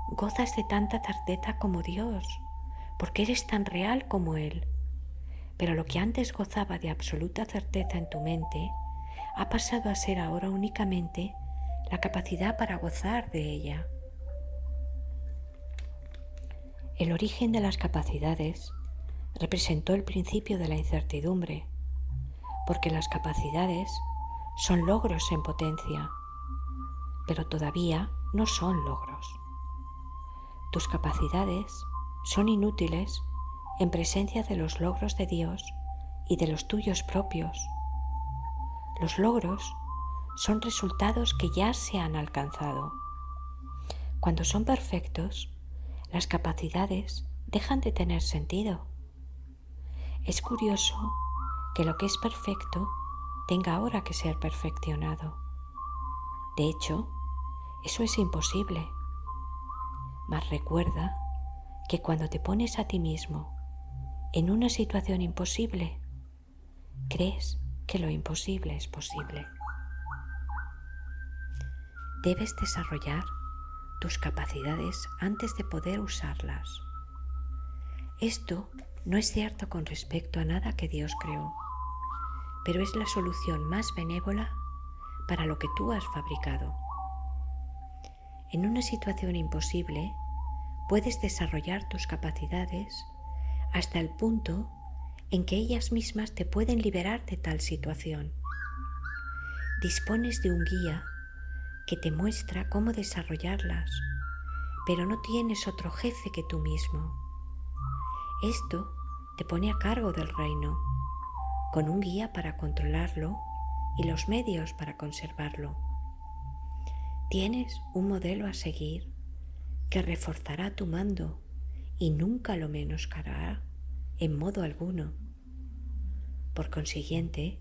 gozas de tanta certeza como Dios, porque eres tan real como Él. Pero lo que antes gozaba de absoluta certeza en tu mente ha pasado a ser ahora únicamente la capacidad para gozar de ella. El origen de las capacidades representó el principio de la incertidumbre, porque las capacidades son logros en potencia, pero todavía no son logros. Tus capacidades son inútiles en presencia de los logros de Dios y de los tuyos propios. Los logros son resultados que ya se han alcanzado. Cuando son perfectos, las capacidades dejan de tener sentido. Es curioso que lo que es perfecto tenga ahora que ser perfeccionado. De hecho, eso es imposible. Mas recuerda que cuando te pones a ti mismo en una situación imposible, crees que lo imposible es posible. Debes desarrollar tus capacidades antes de poder usarlas. Esto no es cierto con respecto a nada que Dios creó, pero es la solución más benévola para lo que tú has fabricado. En una situación imposible, puedes desarrollar tus capacidades hasta el punto en que ellas mismas te pueden liberar de tal situación. Dispones de un guía que te muestra cómo desarrollarlas, pero no tienes otro jefe que tú mismo. Esto te pone a cargo del reino, con un guía para controlarlo y los medios para conservarlo. Tienes un modelo a seguir que reforzará tu mando y nunca lo menoscabará en modo alguno. Por consiguiente,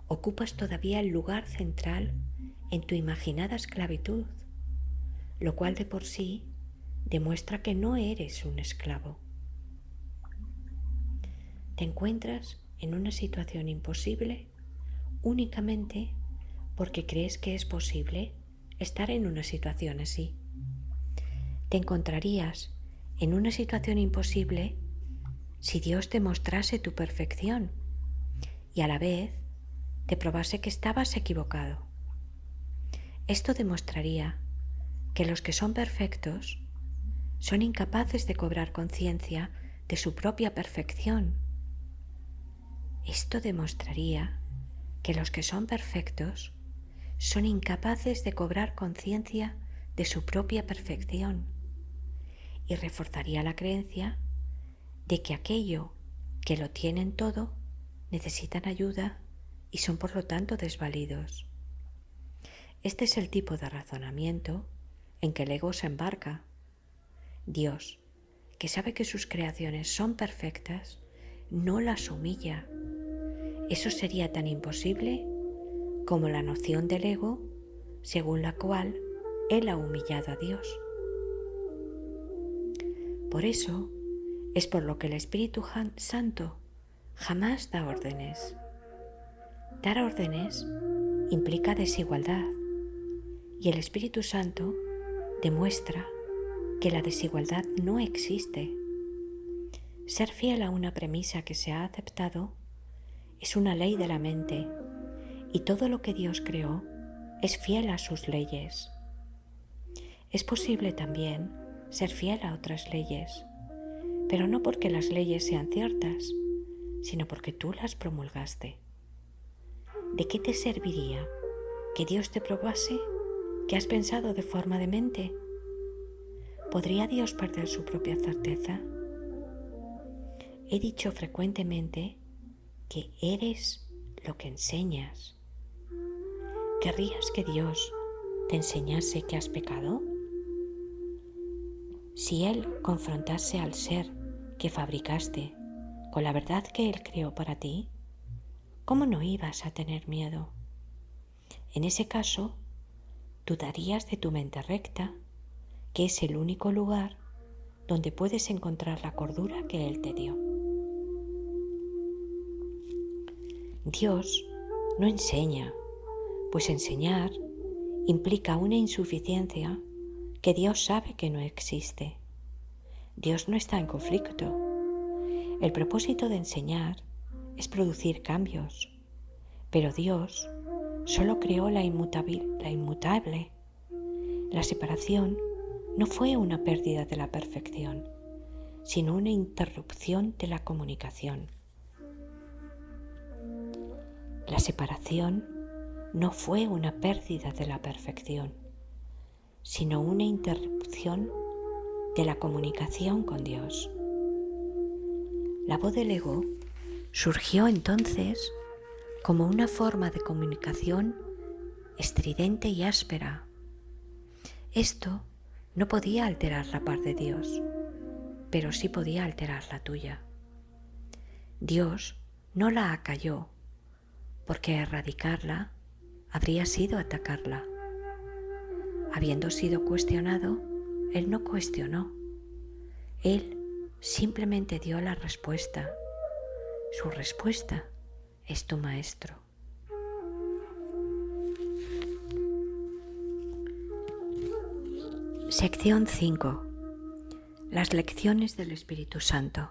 ocupas todavía el lugar central en tu imaginada esclavitud, lo cual de por sí demuestra que no eres un esclavo. te encuentras en una situación imposible únicamente porque crees que es posible estar en una situación así. Te encontrarías en una situación imposible si Dios te mostrase tu perfección y a la vez te probase que estabas equivocado. Esto demostraría que los que son perfectos son incapaces de cobrar conciencia de su propia perfección. Esto demostraría que los que son perfectos son incapaces de cobrar conciencia de su propia perfección y reforzaría la creencia de que aquello que lo tienen todo necesitan ayuda y son por lo tanto desvalidos. Este es el tipo de razonamiento en que el ego se embarca. Dios, que sabe que sus creaciones son perfectas, no las humilla. Eso sería tan imposible como la noción del ego según la cual Él ha humillado a Dios. Por eso es por lo que el Espíritu Santo jamás da órdenes. Dar órdenes implica desigualdad y el Espíritu Santo demuestra que la desigualdad no existe. Ser fiel a una premisa que se ha aceptado es una ley de la mente y todo lo que Dios creó es fiel a sus leyes. Es posible también ser fiel a otras leyes, pero no porque las leyes sean ciertas, sino porque tú las promulgaste. ¿De qué te serviría que Dios te probase que has pensado de forma demente? ¿Podría Dios perder su propia certeza? He dicho frecuentemente que eres lo que enseñas. ¿Querrías que Dios te enseñase que has pecado? Si Él confrontase al ser que fabricaste con la verdad que Él creó para ti, ¿cómo no ibas a tener miedo? En ese caso, dudarías de tu mente recta, que es el único lugar donde puedes encontrar la cordura que Él te dio. Dios no enseña, pues enseñar implica una insuficiencia que Dios sabe que no existe. Dios no está en conflicto. El propósito de enseñar es producir cambios, pero Dios solo creó la inmutable. La separación no fue una pérdida de la perfección, sino una interrupción de la comunicación. La separación no fue una pérdida de la perfección, sino una interrupción de la comunicación con Dios. La voz del ego surgió entonces como una forma de comunicación estridente y áspera. Esto no podía alterar la paz de Dios, pero sí podía alterar la tuya. Dios no la acalló, porque erradicarla habría sido atacarla. Habiendo sido cuestionado, Él no cuestionó. Él simplemente dio la respuesta. Su respuesta es tu maestro. Sección 5. Las lecciones del Espíritu Santo.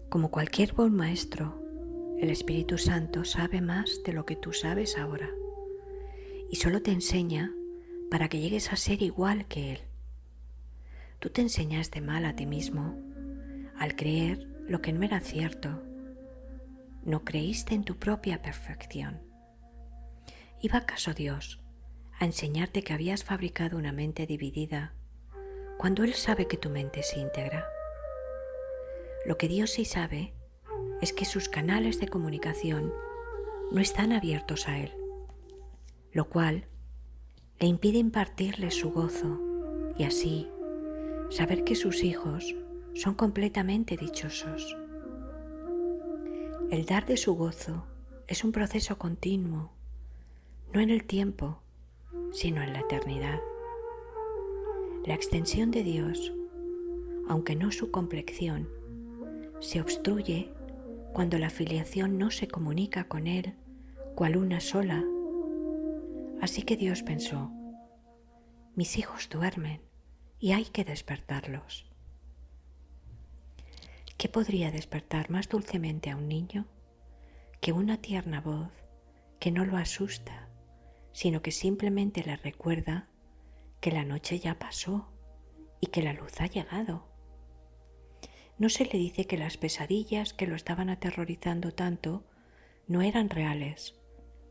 Como cualquier buen maestro, el Espíritu Santo sabe más de lo que tú sabes ahora y solo te enseña para que llegues a ser igual que Él. Tú te enseñaste mal a ti mismo al creer lo que no era cierto. No creíste en tu propia perfección. ¿Iba acaso Dios a enseñarte que habías fabricado una mente dividida cuando Él sabe que tu mente es íntegra? Lo que Dios sí sabe es que sus canales de comunicación no están abiertos a Él, lo cual le impide impartirle su gozo y así saber que sus hijos son completamente dichosos. El dar de su gozo es un proceso continuo, no en el tiempo, sino en la eternidad. La extensión de Dios, aunque no su complexión, se obstruye cuando la filiación no se comunica con Él cual una sola. Así que Dios pensó: mis hijos duermen y hay que despertarlos. ¿Qué podría despertar más dulcemente a un niño que una tierna voz que no lo asusta, sino que simplemente le recuerda que la noche ya pasó y que la luz ha llegado? No se le dice que las pesadillas que lo estaban aterrorizando tanto no eran reales,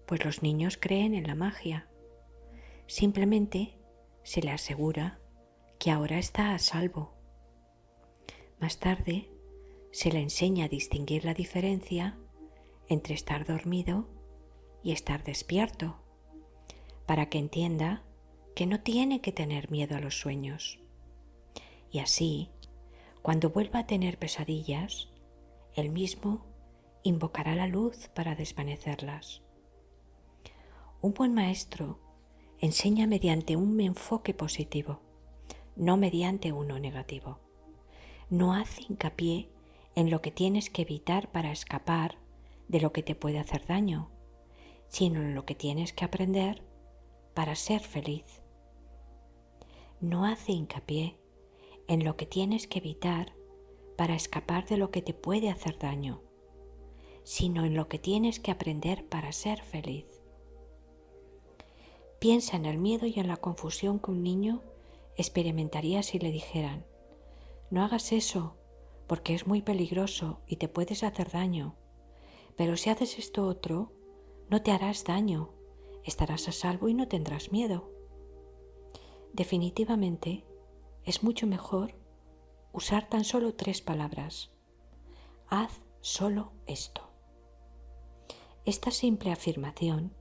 pues los niños creen en la magia. Simplemente se le asegura que ahora está a salvo. Más tarde se le enseña a distinguir la diferencia entre estar dormido y estar despierto, para que entienda que no tiene que tener miedo a los sueños. Y así, cuando vuelva a tener pesadillas, él mismo invocará la luz para desvanecerlas. Un buen maestro enseña mediante un enfoque positivo, no mediante uno negativo. No hace hincapié en lo que tienes que evitar para escapar de lo que te puede hacer daño, sino en lo que tienes que aprender para ser feliz. No hace hincapié en lo que tienes que evitar para escapar de lo que te puede hacer daño, sino en lo que tienes que aprender para ser feliz. Piensa en el miedo y en la confusión que un niño experimentaría si le dijeran: no hagas eso porque es muy peligroso y te puedes hacer daño, pero si haces esto otro, no te harás daño, estarás a salvo y no tendrás miedo. Definitivamente, es mucho mejor usar tan solo 3 palabras: haz solo esto. Esta simple afirmación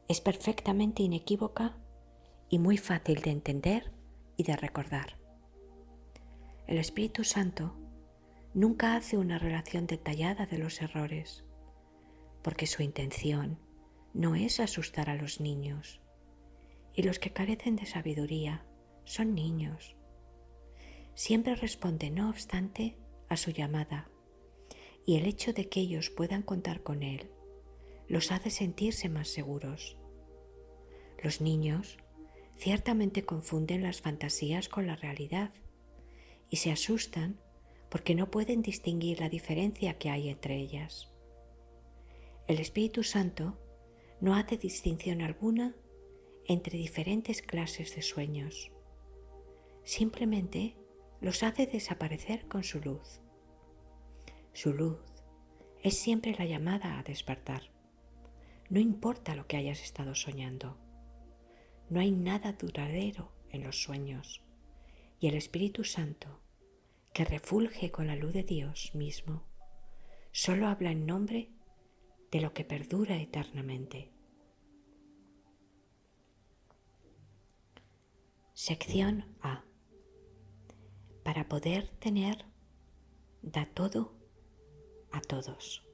es perfectamente inequívoca y muy fácil de entender y de recordar. El Espíritu Santo nunca hace una relación detallada de los errores, porque su intención no es asustar a los niños, y los que carecen de sabiduría son niños. Siempre responde, no obstante, a su llamada, y el hecho de que ellos puedan contar con Él los hace sentirse más seguros. Los niños ciertamente confunden las fantasías con la realidad y se asustan porque no pueden distinguir la diferencia que hay entre ellas. El Espíritu Santo no hace distinción alguna entre diferentes clases de sueños. Simplemente los hace desaparecer con su luz. Su luz es siempre la llamada a despertar. No importa lo que hayas estado soñando. No hay nada duradero en los sueños, y el Espíritu Santo, que refulge con la luz de Dios mismo, solo habla en nombre de lo que perdura eternamente. Sección A. Para poder tener, da todo a todos.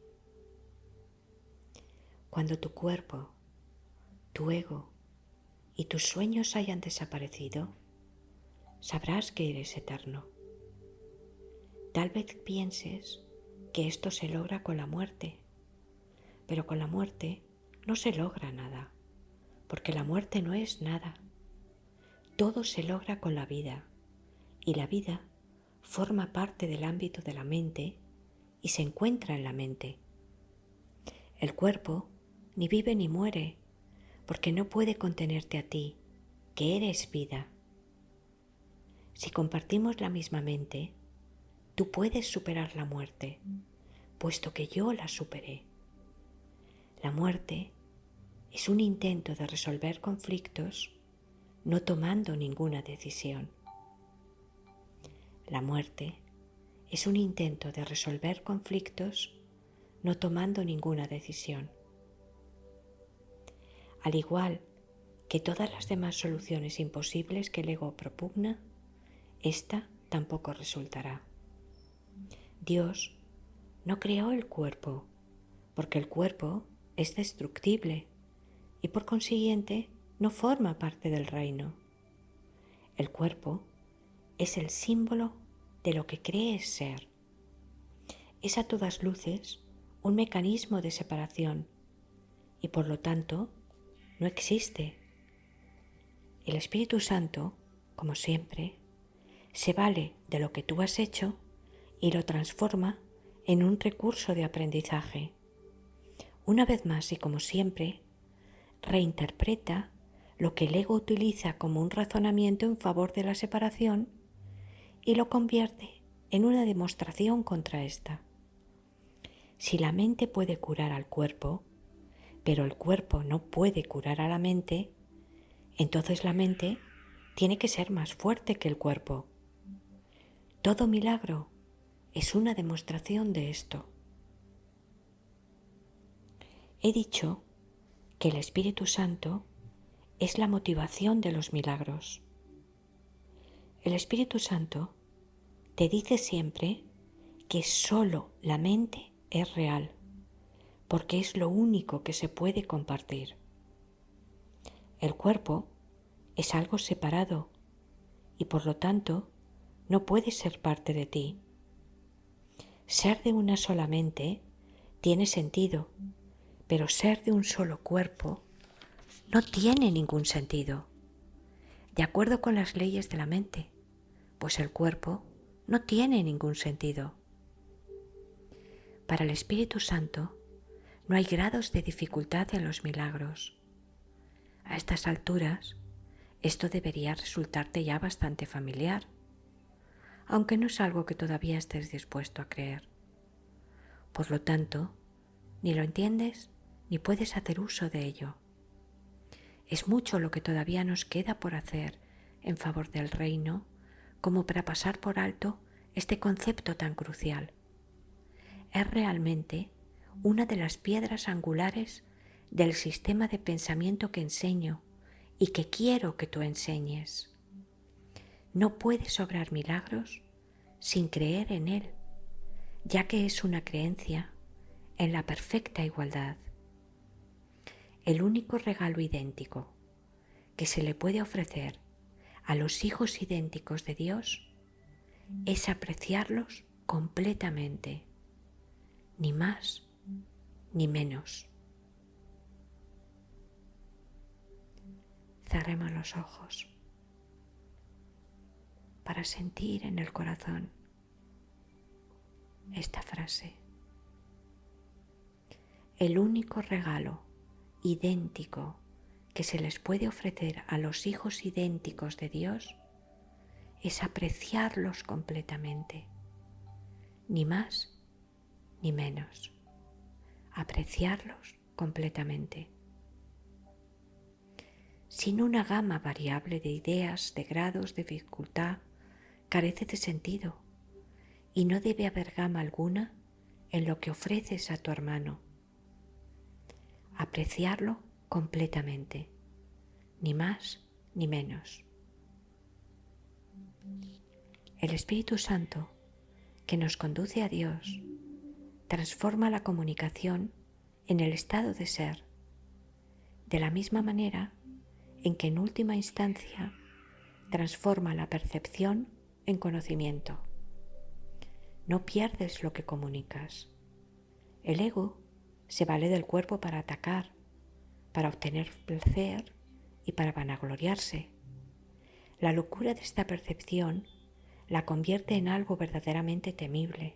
Cuando tu cuerpo, tu ego y tus sueños hayan desaparecido, sabrás que eres eterno. Tal vez pienses que esto se logra con la muerte, pero con la muerte no se logra nada, porque la muerte no es nada. Todo se logra con la vida, y la vida forma parte del ámbito de la mente y se encuentra en la mente. El cuerpo ni vive ni muere, porque no puede contenerte a ti, que eres vida. Si compartimos la misma mente, tú puedes superar la muerte, puesto que yo la superé. La muerte es un intento de resolver conflictos no tomando ninguna decisión. La muerte es un intento de resolver conflictos no tomando ninguna decisión. Al igual que todas las demás soluciones imposibles que el ego propugna, esta tampoco resultará. Dios no creó el cuerpo, porque el cuerpo es destructible y por consiguiente no forma parte del reino. El cuerpo es el símbolo de lo que crees ser. es a todas luces un mecanismo de separación y por lo tanto no existe. El Espíritu Santo, como siempre, se vale de lo que tú has hecho y lo transforma en un recurso de aprendizaje. Una vez más y como siempre, reinterpreta lo que el ego utiliza como un razonamiento en favor de la separación y lo convierte en una demostración contra esta. Si la mente puede curar al cuerpo, pero el cuerpo no puede curar a la mente, entonces la mente tiene que ser más fuerte que el cuerpo. Todo milagro es una demostración de esto. He dicho que el Espíritu Santo es la motivación de los milagros. El Espíritu Santo te dice siempre que solo la mente es real, porque es lo único que se puede compartir. El cuerpo es algo separado y por lo tanto no puede ser parte de ti. Ser de una sola mente tiene sentido, pero ser de un solo cuerpo no tiene ningún sentido, de acuerdo con las leyes de la mente, pues el cuerpo no tiene ningún sentido. Para el Espíritu Santo no hay grados de dificultad en los milagros. A estas alturas, esto debería resultarte ya bastante familiar, aunque no es algo que todavía estés dispuesto a creer. Por lo tanto, ni lo entiendes ni puedes hacer uso de ello. Es mucho lo que todavía nos queda por hacer en favor del reino como para pasar por alto este concepto tan crucial. Es realmente una de las piedras angulares del sistema de pensamiento que enseño y que quiero que tú enseñes. No puedes obrar milagros sin creer en él, ya que es una creencia en la perfecta igualdad. El único regalo idéntico que se le puede ofrecer a los hijos idénticos de Dios es apreciarlos completamente, ni más ni menos. Cerremos los ojos para sentir en el corazón esta frase. El único regalo idéntico que se les puede ofrecer a los hijos idénticos de Dios es apreciarlos completamente, ni más ni menos. Apreciarlos completamente. Sin una gama variable de ideas, de grados, de dificultad, carece de sentido y no debe haber gama alguna en lo que ofreces a tu hermano. Apreciarlo completamente, ni más ni menos. El Espíritu Santo, que nos conduce a Dios, transforma la comunicación en el estado de ser, de la misma manera en que en última instancia transforma la percepción en conocimiento. No pierdes lo que comunicas. El ego se vale del cuerpo para atacar, para obtener placer y para vanagloriarse. La locura de esta percepción la convierte en algo verdaderamente temible.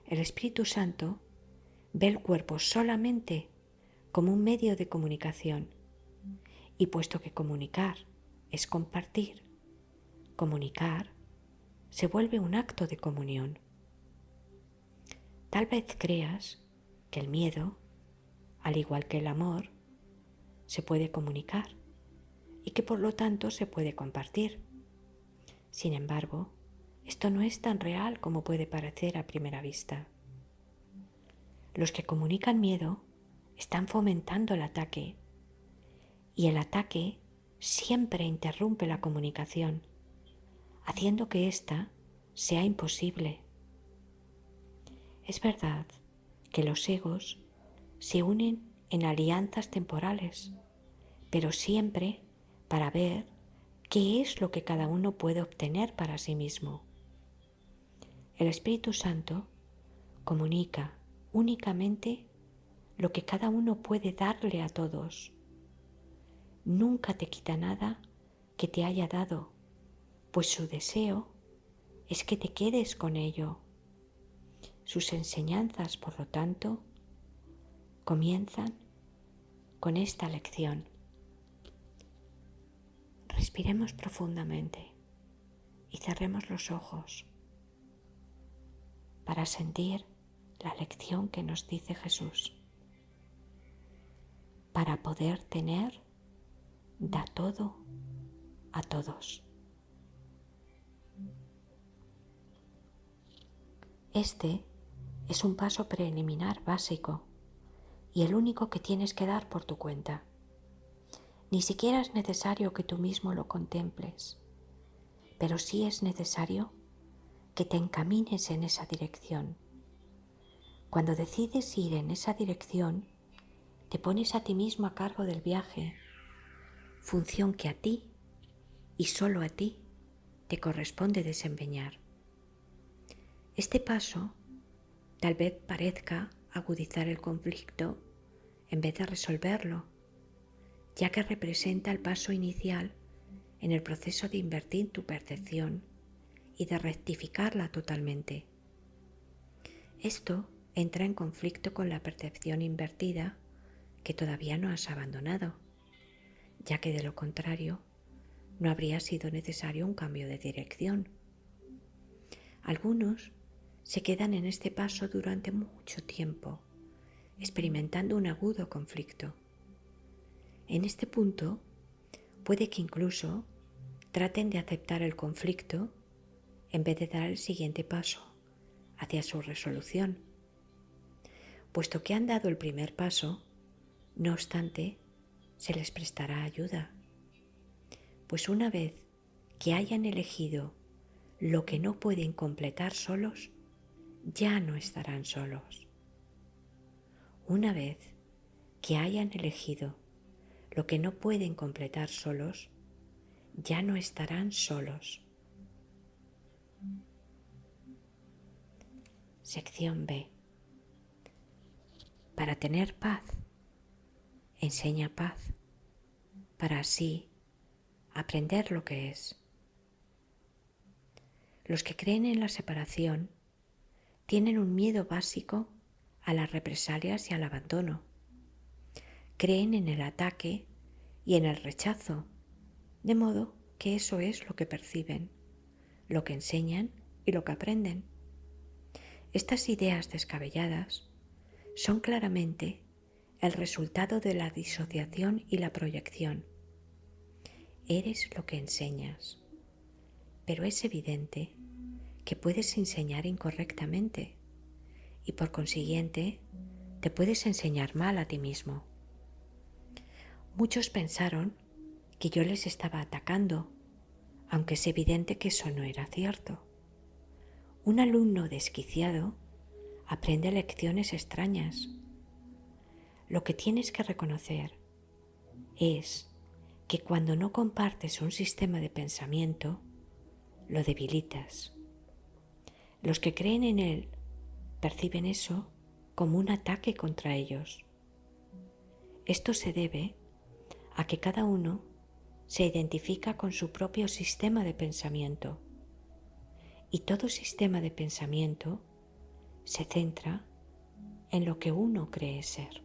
El Espíritu Santo ve el cuerpo solamente como un medio de comunicación, y puesto que comunicar es compartir, comunicar se vuelve un acto de comunión. Tal vez creas que el miedo, al igual que el amor, se puede comunicar y que por lo tanto se puede compartir. Sin embargo, esto no es tan real como puede parecer a primera vista. Los que comunican miedo están fomentando el ataque, y el ataque siempre interrumpe la comunicación, haciendo que ésta sea imposible. Es verdad que los egos se unen en alianzas temporales, pero siempre para ver qué es lo que cada uno puede obtener para sí mismo. El Espíritu Santo comunica únicamente lo que cada uno puede darle a todos. Nunca te quita nada que te haya dado, pues su deseo es que te quedes con ello. Sus enseñanzas, por lo tanto, comienzan con esta lección. Respiremos profundamente y cerremos los ojos para sentir la lección que nos dice Jesús. Para poder tener, da todo a todos. Este es un paso preliminar básico y el único que tienes que dar por tu cuenta. Ni siquiera es necesario que tú mismo lo contemples, pero sí es necesario que te encamines en esa dirección. Cuando decides ir en esa dirección, te pones a ti mismo a cargo del viaje, función que a ti y solo a ti te corresponde desempeñar. Este paso tal vez parezca agudizar el conflicto en vez de resolverlo, ya que representa el paso inicial en el proceso de invertir tu percepción y de rectificarla totalmente. Esto entra en conflicto con la percepción invertida que todavía no has abandonado, ya que de lo contrario no habría sido necesario un cambio de dirección. Algunos se quedan en este paso durante mucho tiempo, experimentando un agudo conflicto. En este punto, puede que incluso traten de aceptar el conflicto en vez de dar el siguiente paso hacia su resolución. Puesto que han dado el primer paso, no obstante, se les prestará ayuda, pues una vez que hayan elegido lo que no pueden completar solos, ya no estarán solos. Una vez que hayan elegido lo que no pueden completar solos, ya no estarán solos. Sección B. Para tener paz, enseña paz, para así aprender lo que es. Los que creen en la separación tienen un miedo básico a las represalias y al abandono. Creen en el ataque y en el rechazo, de modo que eso es lo que perciben, lo que enseñan y lo que aprenden. Estas ideas descabelladas son claramente el resultado de la disociación y la proyección. Eres lo que enseñas, pero es evidente que puedes enseñar incorrectamente y por consiguiente te puedes enseñar mal a ti mismo. Muchos pensaron que yo les estaba atacando, aunque es evidente que eso no era cierto. Un alumno desquiciado aprende lecciones extrañas. Lo que tienes que reconocer es que cuando no compartes un sistema de pensamiento, lo debilitas. Los que creen en él perciben eso como un ataque contra ellos. Esto se debe a que cada uno se identifica con su propio sistema de pensamiento y todo sistema de pensamiento se centra en lo que uno cree ser.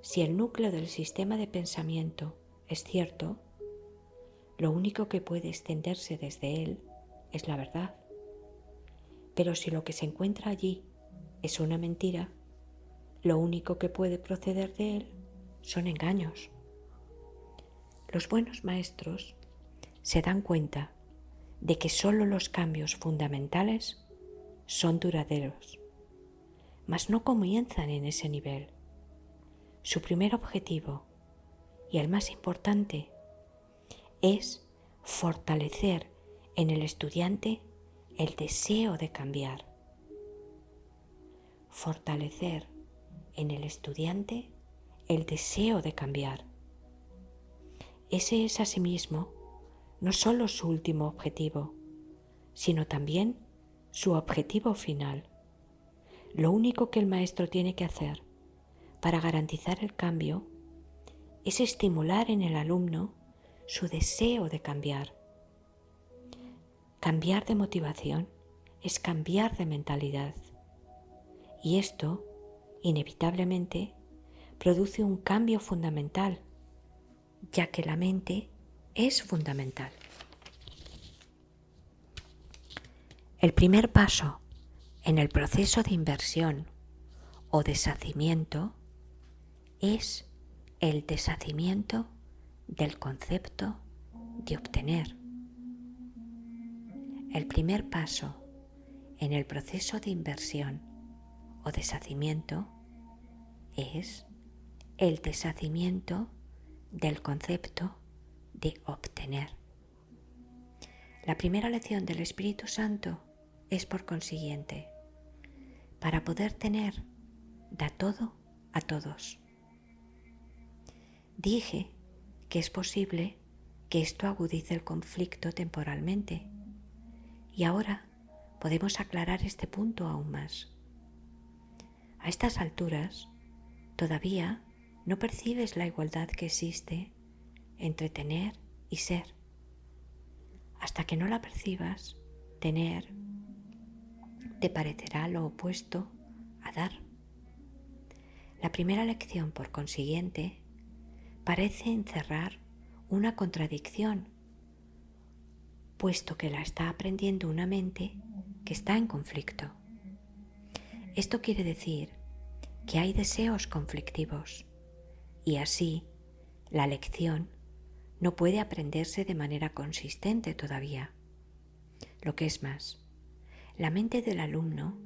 Si el núcleo del sistema de pensamiento es cierto, lo único que puede extenderse desde él es la verdad. Pero si lo que se encuentra allí es una mentira, lo único que puede proceder de él son engaños. Los buenos maestros se dan cuenta de que solo los cambios fundamentales son duraderos, mas no comienzan en ese nivel. Su primer objetivo, y el más importante, es fortalecer en el estudiante el deseo de cambiar. Fortalecer en el estudiante el deseo de cambiar. Ese es asimismo no solo su último objetivo, sino también su objetivo final. Lo único que el maestro tiene que hacer para garantizar el cambio es estimular en el alumno su deseo de cambiar. Cambiar de motivación es cambiar de mentalidad. Y esto, inevitablemente, produce un cambio fundamental, ya que la mente es fundamental. El primer paso en el proceso de inversión o deshacimiento es el deshacimiento del concepto de obtener. El primer paso en el proceso de inversión o deshacimiento es el deshacimiento del concepto de obtener. La primera lección del Espíritu Santo es, por consiguiente, para poder tener, da todo a todos. Dije que es posible que esto agudice el conflicto temporalmente, y ahora podemos aclarar este punto aún más. A estas alturas, todavía no percibes la igualdad que existe entre tener y ser. Hasta que no la percibas, tener te parecerá lo opuesto a dar. La primera lección, por consiguiente, parece encerrar una contradicción, puesto que la está aprendiendo una mente que está en conflicto. Esto quiere decir que hay deseos conflictivos y así la lección no puede aprenderse de manera consistente todavía. Lo que es más, la mente del alumno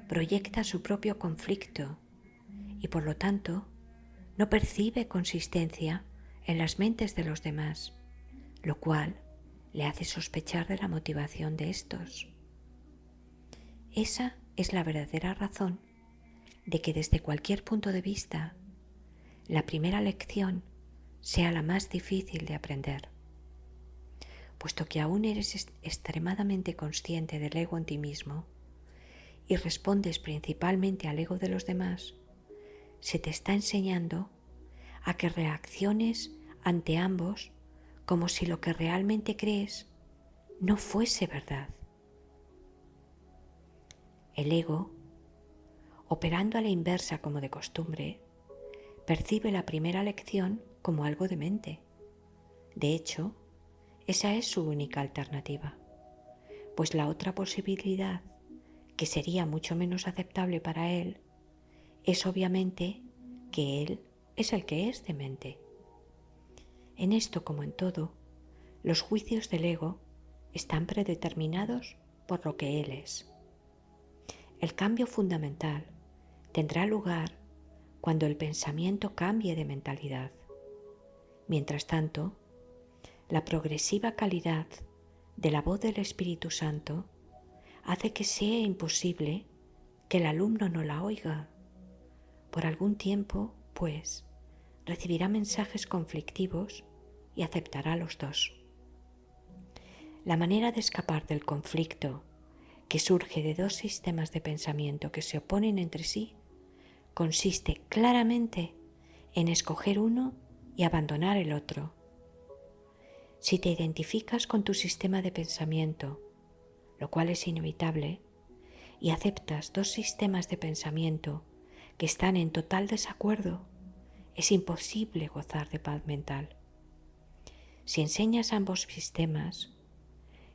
proyecta su propio conflicto y por lo tanto no percibe consistencia en las mentes de los demás, lo cual le hace sospechar de la motivación de estos. Esa es la verdadera razón de que desde cualquier punto de vista la primera lección sea la más difícil de aprender. Puesto que aún eres extremadamente consciente del ego en ti mismo y respondes principalmente al ego de los demás, se te está enseñando a que reacciones ante ambos como si lo que realmente crees no fuese verdad. El ego, operando a la inversa como de costumbre, percibe la primera lección como algo demente. De hecho, esa es su única alternativa, pues la otra posibilidad, que sería mucho menos aceptable para él, es obviamente que él es el que es demente. En esto, como en todo, los juicios del ego están predeterminados por lo que él es. El cambio fundamental tendrá lugar cuando el pensamiento cambie de mentalidad. Mientras tanto, la progresiva calidad de la voz del Espíritu Santo hace que sea imposible que el alumno no la oiga. Por algún tiempo, pues, recibirá mensajes conflictivos y aceptará los dos. La manera de escapar del conflicto que surge de dos sistemas de pensamiento que se oponen entre sí consiste claramente en escoger uno y abandonar el otro. Si te identificas con tu sistema de pensamiento, lo cual es inevitable, y aceptas dos sistemas de pensamiento que están en total desacuerdo, es imposible gozar de paz mental. Si enseñas ambos sistemas,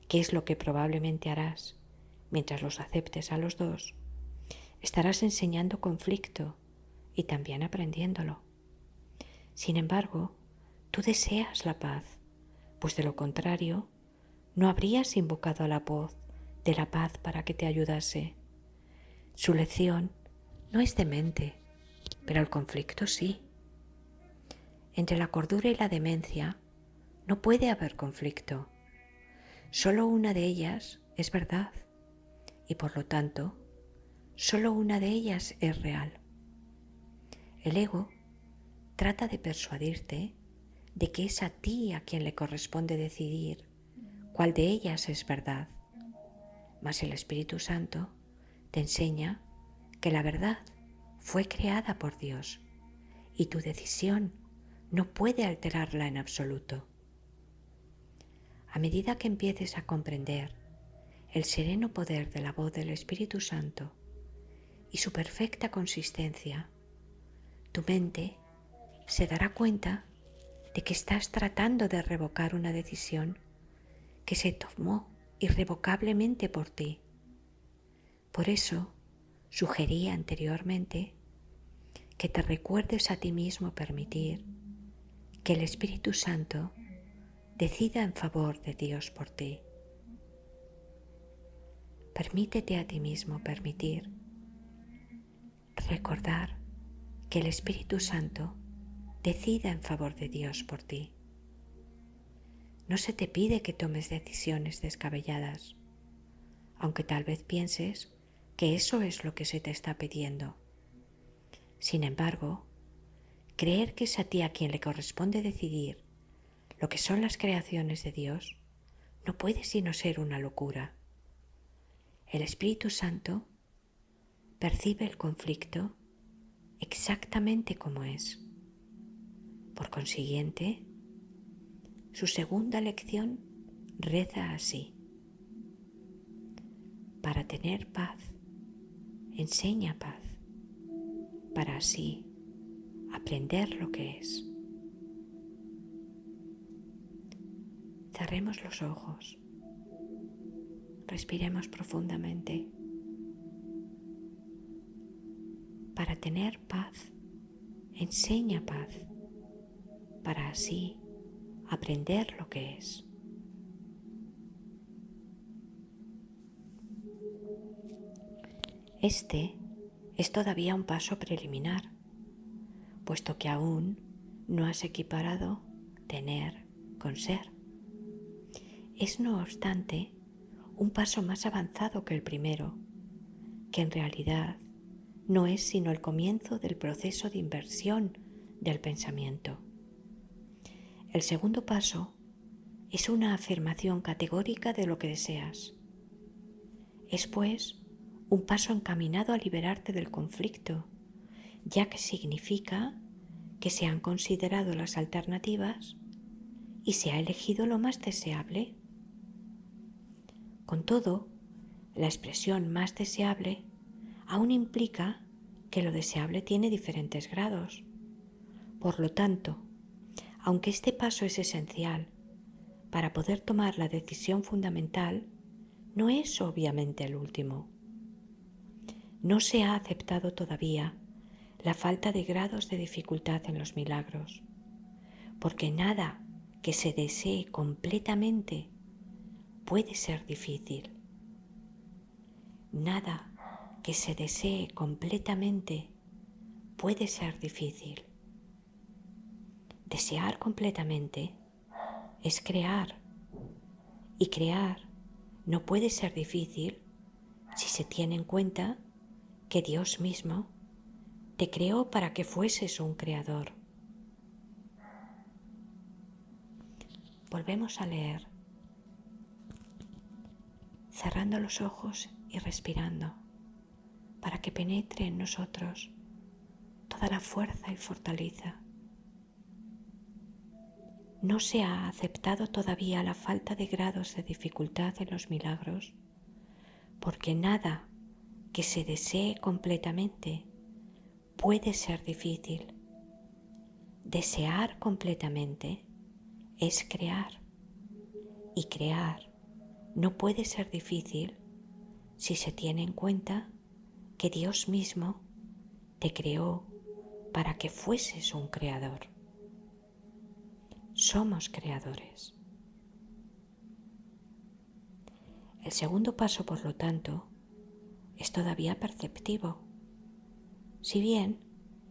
que es lo que probablemente harás mientras los aceptes a los dos, estarás enseñando conflicto y también aprendiéndolo. Sin embargo, tú deseas la paz, pues de lo contrario, no habrías invocado a la voz de la paz para que te ayudase. Su lección no es demente, pero el conflicto sí. Entre la cordura y la demencia no puede haber conflicto. Solo una de ellas es verdad y por lo tanto, solo una de ellas es real. El ego trata de persuadirte de que es a ti a quien le corresponde decidir cuál de ellas es verdad. mas el Espíritu Santo te enseña que la verdad fue creada por Dios y tu decisión no puede alterarla en absoluto. A medida que empieces a comprender el sereno poder de la voz del Espíritu Santo y su perfecta consistencia, tu mente se dará cuenta de que estás tratando de revocar una decisión que se tomó irrevocablemente por ti. Por eso sugerí anteriormente que te recuerdes a ti mismo permitir que el Espíritu Santo decida en favor de Dios por ti. Permítete a ti mismo permitir recordar que el Espíritu Santo decida en favor de Dios por ti. No se te pide que tomes decisiones descabelladas, aunque tal vez pienses que eso es lo que se te está pidiendo. Sin embargo, creer que es a ti a quien le corresponde decidir lo que son las creaciones de Dios no puede sino ser una locura. El Espíritu Santo percibe el conflicto exactamente como es. Por consiguiente, su segunda lección reza así: para tener paz, enseña paz, para así aprender lo que es. Cerremos los ojos, respiremos profundamente. Para tener paz, enseña paz, para así aprender lo que es. Este es todavía un paso preliminar, puesto que aún no has equiparado tener con ser. Es, no obstante, un paso más avanzado que el primero, que en realidad no es sino el comienzo del proceso de inversión del pensamiento. El segundo paso es una afirmación categórica de lo que deseas. Es, pues, un paso encaminado a liberarte del conflicto, ya que significa que se han considerado las alternativas y se ha elegido lo más deseable. Con todo, la expresión más deseable aún implica que lo deseable tiene diferentes grados. Por lo tanto, aunque este paso es esencial para poder tomar la decisión fundamental, no es obviamente el último. No se ha aceptado todavía la falta de grados de dificultad en los milagros, porque nada que se desee completamente puede ser difícil. Nada que se desee completamente puede ser difícil. Desear completamente es crear, y crear no puede ser difícil si se tiene en cuenta que Dios mismo te creó para que fueses un creador. Volvemos a leer, cerrando los ojos y respirando, para que penetre en nosotros toda la fuerza y fortaleza. No se ha aceptado todavía la falta de grados de dificultad en los milagros, porque nada que se desee completamente puede ser difícil. Desear completamente es crear, y crear no puede ser difícil si se tiene en cuenta que Dios mismo te creó para que fueses un creador. Somos creadores. El segundo paso, por lo tanto, es todavía perceptivo, si bien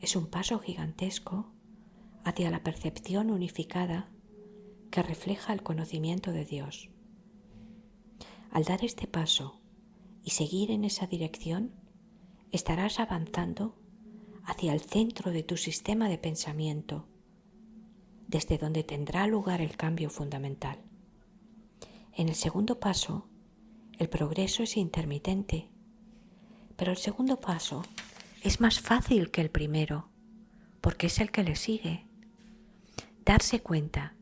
es un paso gigantesco hacia la percepción unificada que refleja el conocimiento de Dios. Al dar este paso y seguir en esa dirección, estarás avanzando hacia el centro de tu sistema de pensamiento, desde donde tendrá lugar el cambio fundamental. En el segundo paso, El progreso es intermitente, pero el segundo paso es más fácil que el primero, porque es el que le sigue. Darse cuenta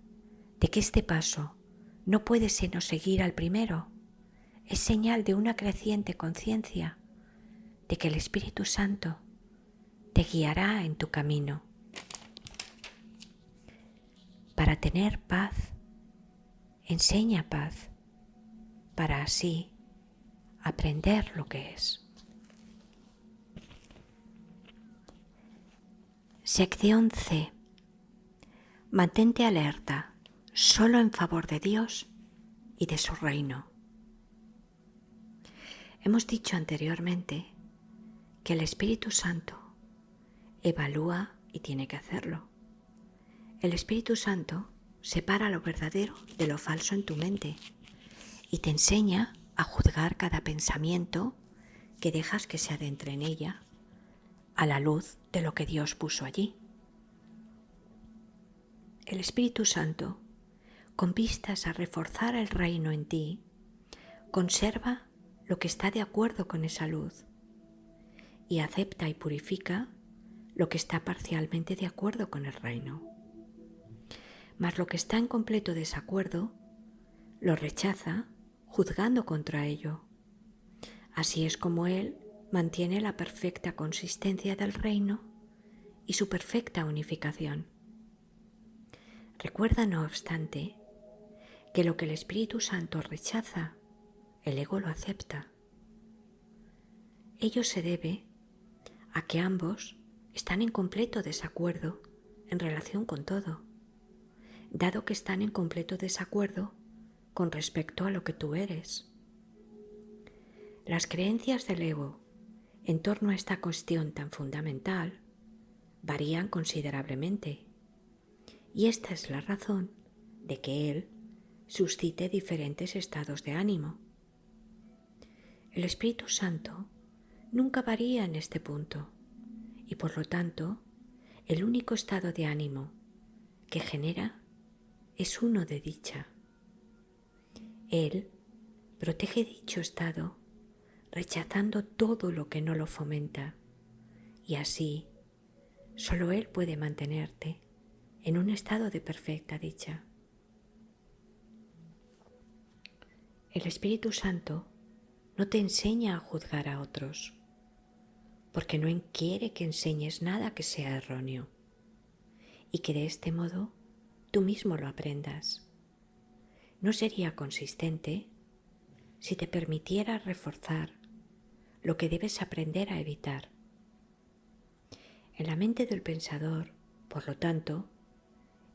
de que este paso no puede sino seguir al primero es señal de una creciente conciencia de que el Espíritu Santo te guiará en tu camino. Para tener paz, enseña paz, para así aprender lo que es. Sección C. Mantente alerta solo en favor de Dios y de su reino. Hemos dicho anteriormente que el Espíritu Santo evalúa y tiene que hacerlo. El Espíritu Santo separa lo verdadero de lo falso en tu mente y te enseña a juzgar cada pensamiento que dejas que se adentre en ella a la luz de lo que Dios puso allí. El Espíritu Santo, con vistas a reforzar el reino en ti, conserva lo que está de acuerdo con esa luz y acepta y purifica lo que está parcialmente de acuerdo con el reino. Mas lo que está en completo desacuerdo lo rechaza juzgando contra ello. Así es como Él mantiene la perfecta consistencia del reino y su perfecta unificación. Recuerda, no obstante, que lo que el Espíritu Santo rechaza, el ego lo acepta. Ello se debe a que ambos están en completo desacuerdo en relación con todo, dado que están en completo desacuerdo con respecto a lo que tú eres. Las creencias del ego en torno a esta cuestión tan fundamental varían considerablemente, y esta es la razón de que él suscite diferentes estados de ánimo. El Espíritu Santo nunca varía en este punto, y por lo tanto, el único estado de ánimo que genera es uno de dicha. Él protege dicho estado rechazando todo lo que no lo fomenta, y así solo Él puede mantenerte en un estado de perfecta dicha. El Espíritu Santo no te enseña a juzgar a otros, porque no quiere que enseñes nada que sea erróneo, y que de este modo tú mismo lo aprendas. No sería consistente si te permitiera reforzar lo que debes aprender a evitar. En la mente del pensador, por lo tanto,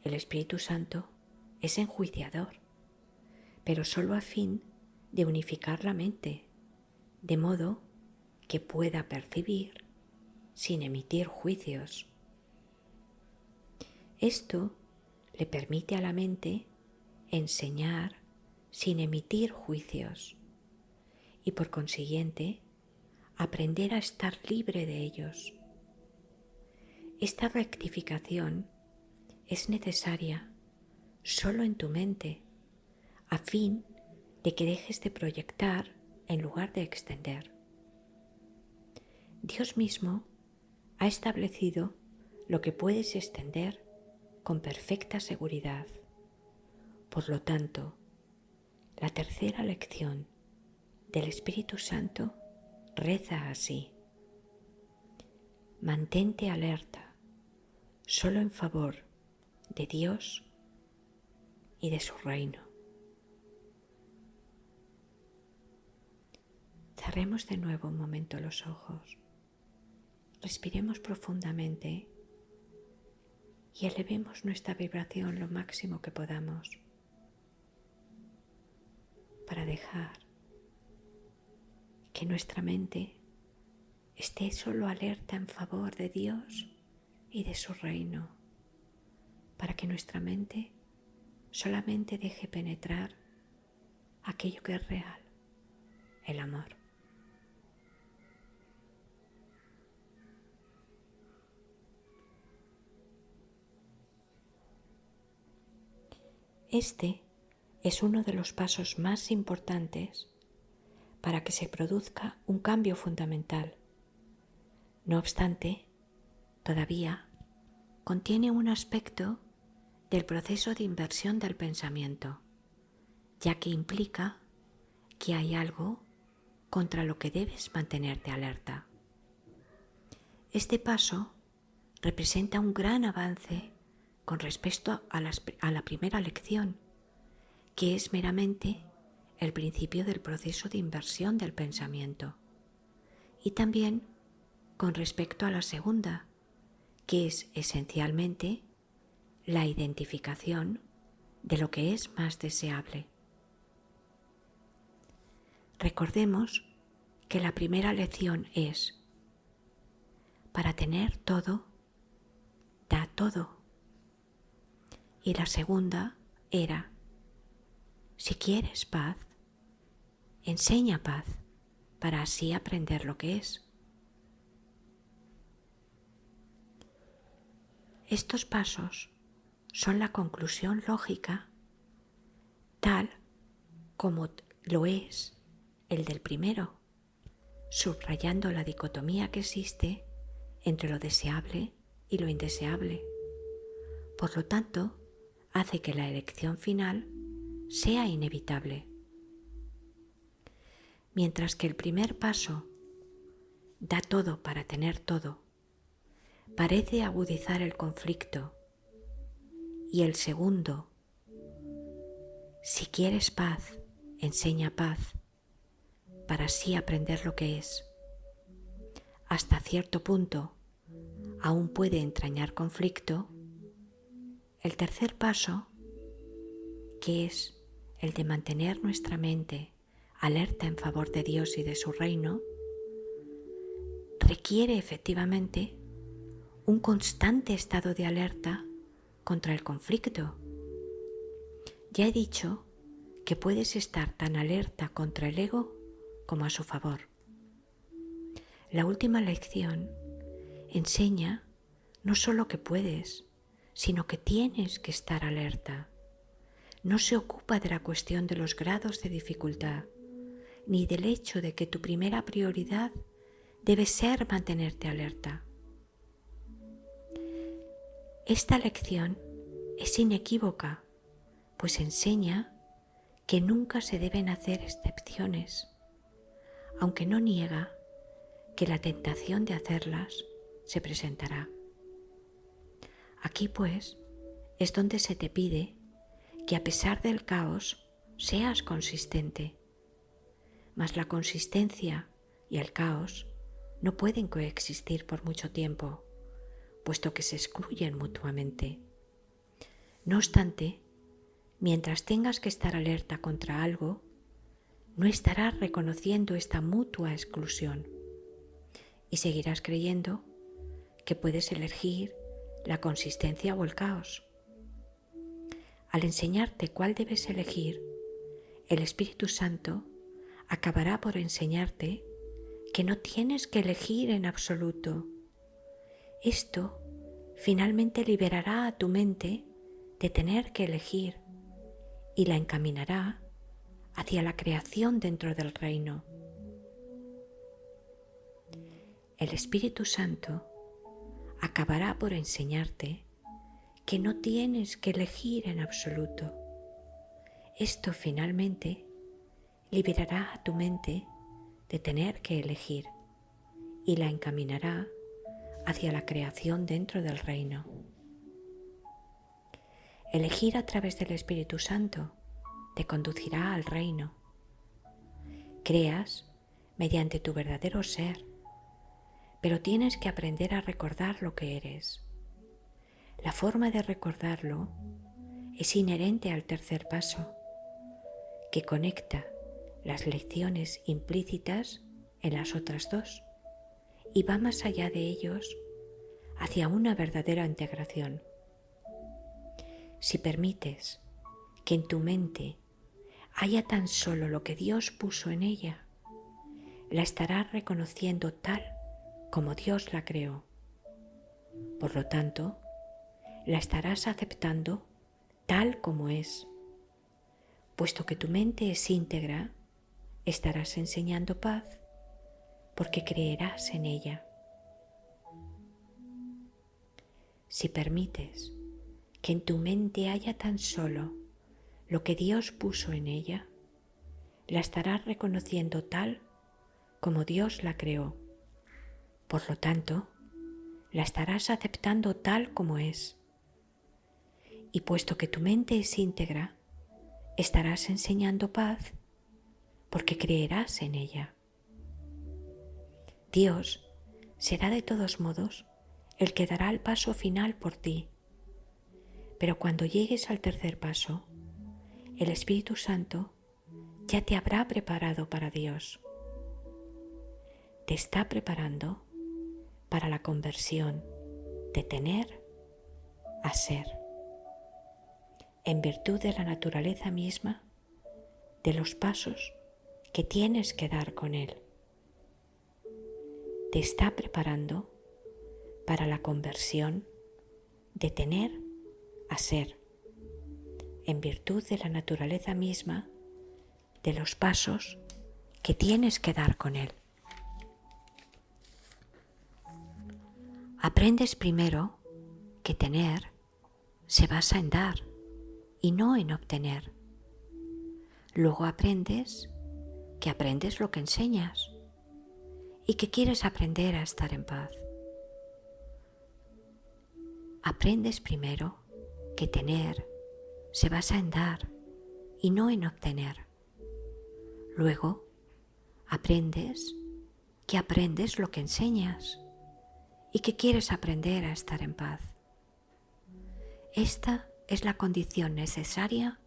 el Espíritu Santo es enjuiciador, pero solo a fin de unificar la mente, de modo que pueda percibir sin emitir juicios. Esto le permite a la mente enseñar sin emitir juicios y por consiguiente aprender a estar libre de ellos. Esta rectificación es necesaria solo en tu mente, a fin de que dejes de proyectar en lugar de extender. Dios mismo ha establecido lo que puedes extender con perfecta seguridad. Por lo tanto, la tercera lección del Espíritu Santo reza así: mantente alerta solo en favor de Dios y de su reino. Cerremos de nuevo un momento los ojos, respiremos profundamente y elevemos nuestra vibración lo máximo que podamos para dejar que nuestra mente esté solo alerta en favor de Dios y de su reino, para que nuestra mente solamente deje penetrar aquello que es real, el amor. Este es uno de los pasos más importantes para que se produzca un cambio fundamental. No obstante, todavía contiene un aspecto del proceso de inversión del pensamiento, ya que implica que hay algo contra lo que debes mantenerte alerta. Este paso representa un gran avance con respecto a la primera lección, que es meramente el principio del proceso de inversión del pensamiento, y también con respecto a la segunda, que es esencialmente la identificación de lo que es más deseable. Recordemos que la primera lección es: para tener todo, da todo. Y la segunda era: si quieres paz, enseña paz, para así aprender lo que es. Estos pasos son la conclusión lógica, tal como lo es el del primero, subrayando la dicotomía que existe entre lo deseable y lo indeseable. Por lo tanto, hace que la elección final sea inevitable. Mientras que el primer paso, da todo para tener todo, parece agudizar el conflicto, y el segundo, si quieres paz, enseña paz, para así aprender lo que es, hasta cierto punto aún puede entrañar conflicto. El tercer paso, que es el de mantener nuestra mente alerta en favor de Dios y de su reino, requiere efectivamente un constante estado de alerta contra el conflicto. Ya he dicho que puedes estar tan alerta contra el ego como a su favor. La última lección enseña no solo que puedes, sino que tienes que estar alerta. No se ocupa de la cuestión de los grados de dificultad, ni del hecho de que tu primera prioridad debe ser mantenerte alerta. Esta lección es inequívoca, pues enseña que nunca se deben hacer excepciones, aunque no niega que la tentación de hacerlas se presentará. Aquí, pues, es donde se te pide que a pesar del caos seas consistente, mas la consistencia y el caos no pueden coexistir por mucho tiempo, puesto que se excluyen mutuamente. No obstante, mientras tengas que estar alerta contra algo, no estarás reconociendo esta mutua exclusión y seguirás creyendo que puedes elegir la consistencia o el caos. Al enseñarte cuál debes elegir, el Espíritu Santo acabará por enseñarte que no tienes que elegir en absoluto. Esto finalmente liberará a tu mente de tener que elegir y la encaminará hacia la creación dentro del reino. El Espíritu Santo acabará por enseñarte que no tienes que elegir en absoluto. Esto finalmente liberará a tu mente de tener que elegir y la encaminará hacia la creación dentro del reino. Elegir a través del Espíritu Santo te conducirá al reino. Creas mediante tu verdadero ser, pero tienes que aprender a recordar lo que eres. La forma de recordarlo es inherente al tercer paso, que conecta las lecciones implícitas en las otras dos y va más allá de ellos hacia una verdadera integración. Si permites que en tu mente haya tan solo lo que Dios puso en ella, la estarás reconociendo tal como Dios la creó. Por lo tanto, la estarás aceptando tal como es. Puesto que tu mente es íntegra, estarás enseñando paz porque creerás en ella. Si permites que en tu mente haya tan solo lo que Dios puso en ella, la estarás reconociendo tal como Dios la creó. Por lo tanto, la estarás aceptando tal como es. Y puesto que tu mente es íntegra, estarás enseñando paz porque creerás en ella. Dios será de todos modos el que dará el paso final por ti. Pero cuando llegues al tercer paso, el Espíritu Santo ya te habrá preparado para Dios. Te está preparando para la conversión de tener a ser, en virtud de la naturaleza misma de los pasos que tienes que dar con Él. Te está preparando para la conversión de tener a ser, en virtud de la naturaleza misma de los pasos que tienes que dar con Él. Aprendes primero que tener se basa en dar y no en obtener. Luego aprendes que aprendes lo que enseñas y que quieres aprender a estar en paz. Aprendes primero que tener se basa en dar y no en obtener. Luego aprendes que aprendes lo que enseñas y que quieres aprender a estar en paz. Esta es la condición necesaria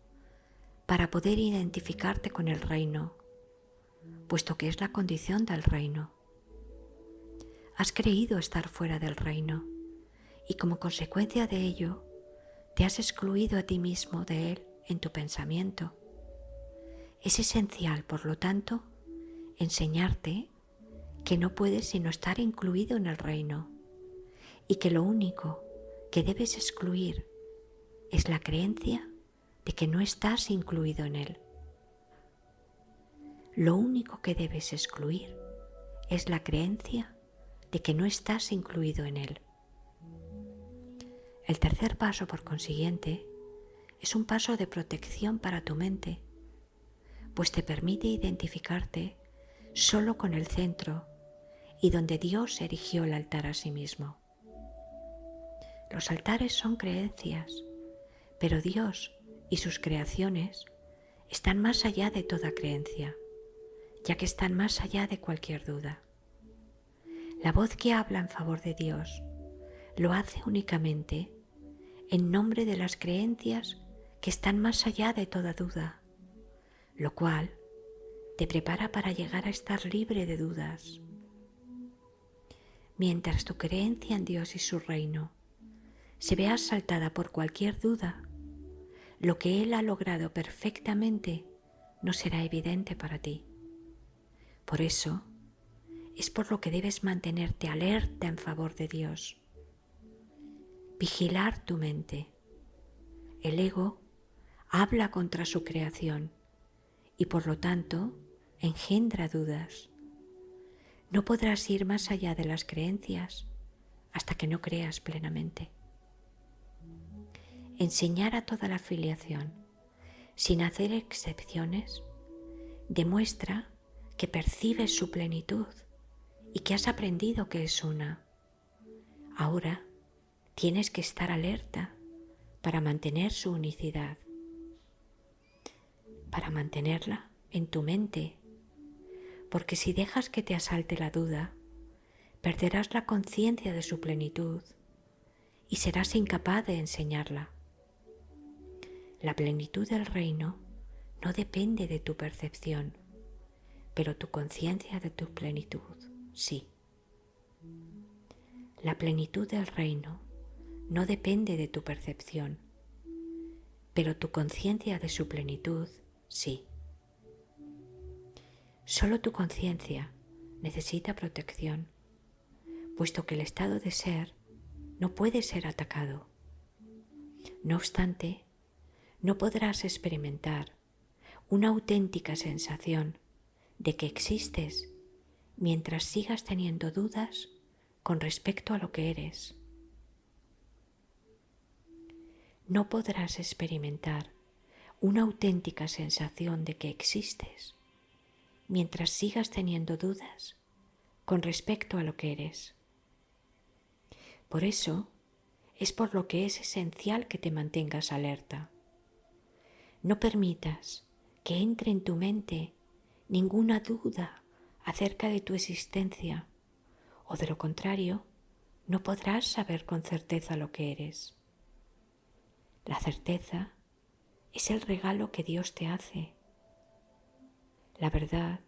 para poder identificarte con el reino, puesto que es la condición del reino. Has creído estar fuera del reino y como consecuencia de ello te has excluido a ti mismo de él en tu pensamiento. Es esencial, por lo tanto, enseñarte que no puedes sino estar incluido en el reino y que lo único que debes excluir es la creencia de que no estás incluido en él. Lo único que debes excluir es la creencia de que no estás incluido en él. El tercer paso, por consiguiente, es un paso de protección para tu mente, pues te permite identificarte solo con el centro y donde Dios erigió el altar a sí mismo. Los altares son creencias, pero Dios y sus creaciones están más allá de toda creencia, ya que están más allá de cualquier duda. La voz que habla en favor de Dios lo hace únicamente en nombre de las creencias que están más allá de toda duda, lo cual te prepara para llegar a estar libre de dudas. Mientras tu creencia en Dios y su reino se vea asaltada por cualquier duda, lo que Él ha logrado perfectamente no será evidente para ti. Por eso, es por lo que debes mantenerte alerta en favor de Dios. Vigilar tu mente. El ego habla contra su creación y por lo tanto engendra dudas. No podrás ir más allá de las creencias hasta que no creas plenamente. Enseñar a toda la filiación, sin hacer excepciones, demuestra que percibes su plenitud y que has aprendido que es una. Ahora tienes que estar alerta para mantener su unicidad, para mantenerla en tu mente, porque si dejas que te asalte la duda, perderás la conciencia de su plenitud y serás incapaz de enseñarla. La plenitud del reino no depende de tu percepción, pero tu conciencia de tu plenitud, sí. La plenitud del reino no depende de tu percepción, pero tu conciencia de su plenitud, sí. Solo tu conciencia necesita protección, puesto que el estado de ser no puede ser atacado. No obstante, no podrás experimentar una auténtica sensación de que existes mientras sigas teniendo dudas con respecto a lo que eres. No podrás experimentar una auténtica sensación de que existes mientras sigas teniendo dudas con respecto a lo que eres. Por eso es por lo que es esencial que te mantengas alerta. No permitas que entre en tu mente ninguna duda acerca de tu existencia, o de lo contrario, no podrás saber con certeza lo que eres. La certeza es el regalo que Dios te hace. La verdad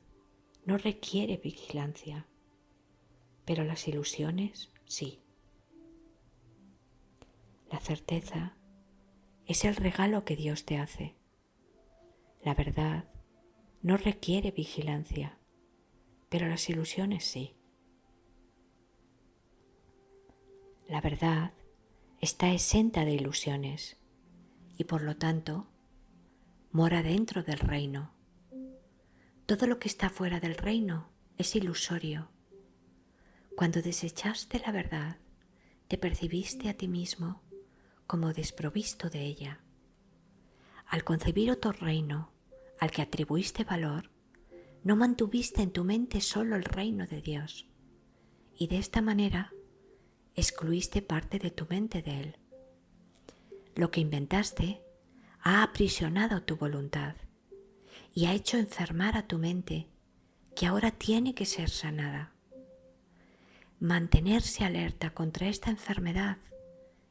no requiere vigilancia, pero las ilusiones sí. La certeza es el regalo que Dios te hace. La verdad no requiere vigilancia, pero las ilusiones sí. La verdad está exenta de ilusiones y por lo tanto mora dentro del reino. Todo lo que está fuera del reino es ilusorio. Cuando desechaste la verdad, te percibiste a ti mismo como desprovisto de ella. Al concebir otro reino al que atribuiste valor, no mantuviste en tu mente solo el reino de Dios, y de esta manera excluiste parte de tu mente de Él. Lo que inventaste ha aprisionado tu voluntad y ha hecho enfermar a tu mente, que ahora tiene que ser sanada. Mantenerse alerta contra esta enfermedad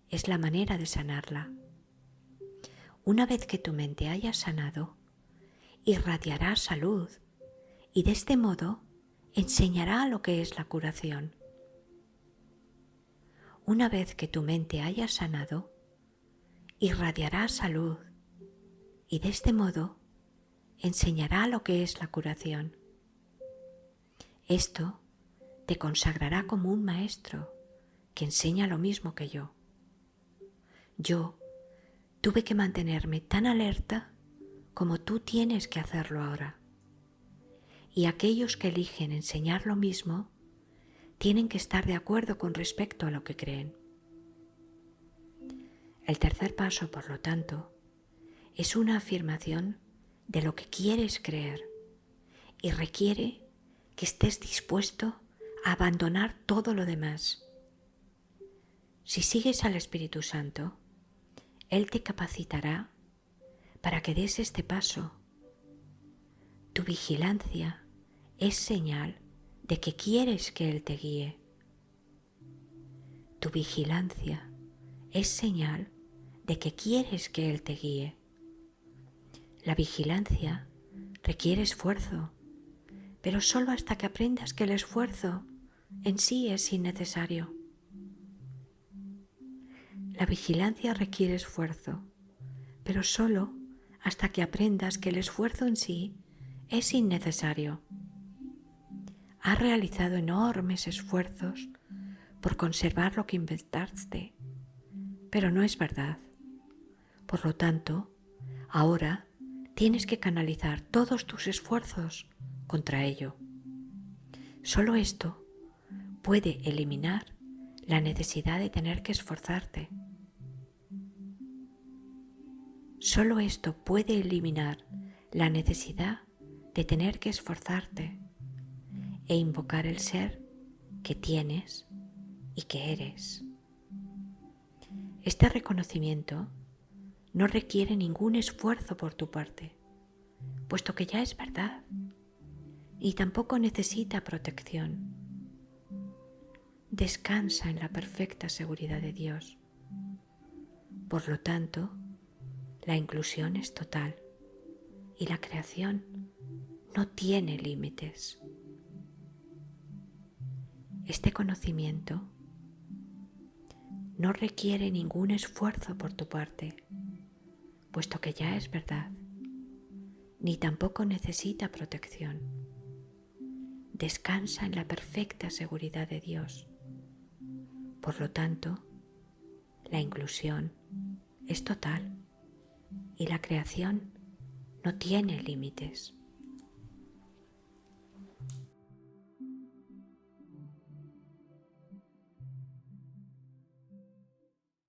es la manera de sanarla. Una vez que tu mente haya sanado, irradiará salud y de este modo enseñará lo que es la curación. Una vez que tu mente haya sanado, irradiará salud y de este modo enseñará lo que es la curación. Esto te consagrará como un maestro que enseña lo mismo que yo. Yo tuve que mantenerme tan alerta como tú tienes que hacerlo ahora. Y aquellos que eligen enseñar lo mismo tienen que estar de acuerdo con respecto a lo que creen. El tercer paso, por lo tanto, es una afirmación de lo que quieres creer y requiere que estés dispuesto a abandonar todo lo demás. Si sigues al Espíritu Santo, Él te capacitará para que des este paso. Tu vigilancia es señal de que quieres que Él te guíe. Tu vigilancia es señal de que quieres que Él te guíe. La vigilancia requiere esfuerzo, pero solo hasta que aprendas que el esfuerzo en sí es innecesario. La vigilancia requiere esfuerzo, pero solo hasta que aprendas que el esfuerzo en sí es innecesario. Has realizado enormes esfuerzos por conservar lo que inventaste, pero no es verdad. Por lo tanto, ahora tienes que canalizar todos tus esfuerzos contra ello. Solo esto puede eliminar la necesidad de tener que esforzarte. Solo esto puede eliminar la necesidad de tener que esforzarte e invocar el ser que tienes y que eres. Este reconocimiento no requiere ningún esfuerzo por tu parte, puesto que ya es verdad, y tampoco necesita protección. Descansa en la perfecta seguridad de Dios. Por lo tanto, la inclusión es total y la creación no tiene límites. Este conocimiento no requiere ningún esfuerzo por tu parte, puesto que ya es verdad, ni tampoco necesita protección. Descansa en la perfecta seguridad de Dios. Por lo tanto, la inclusión es total y la creación no tiene límites.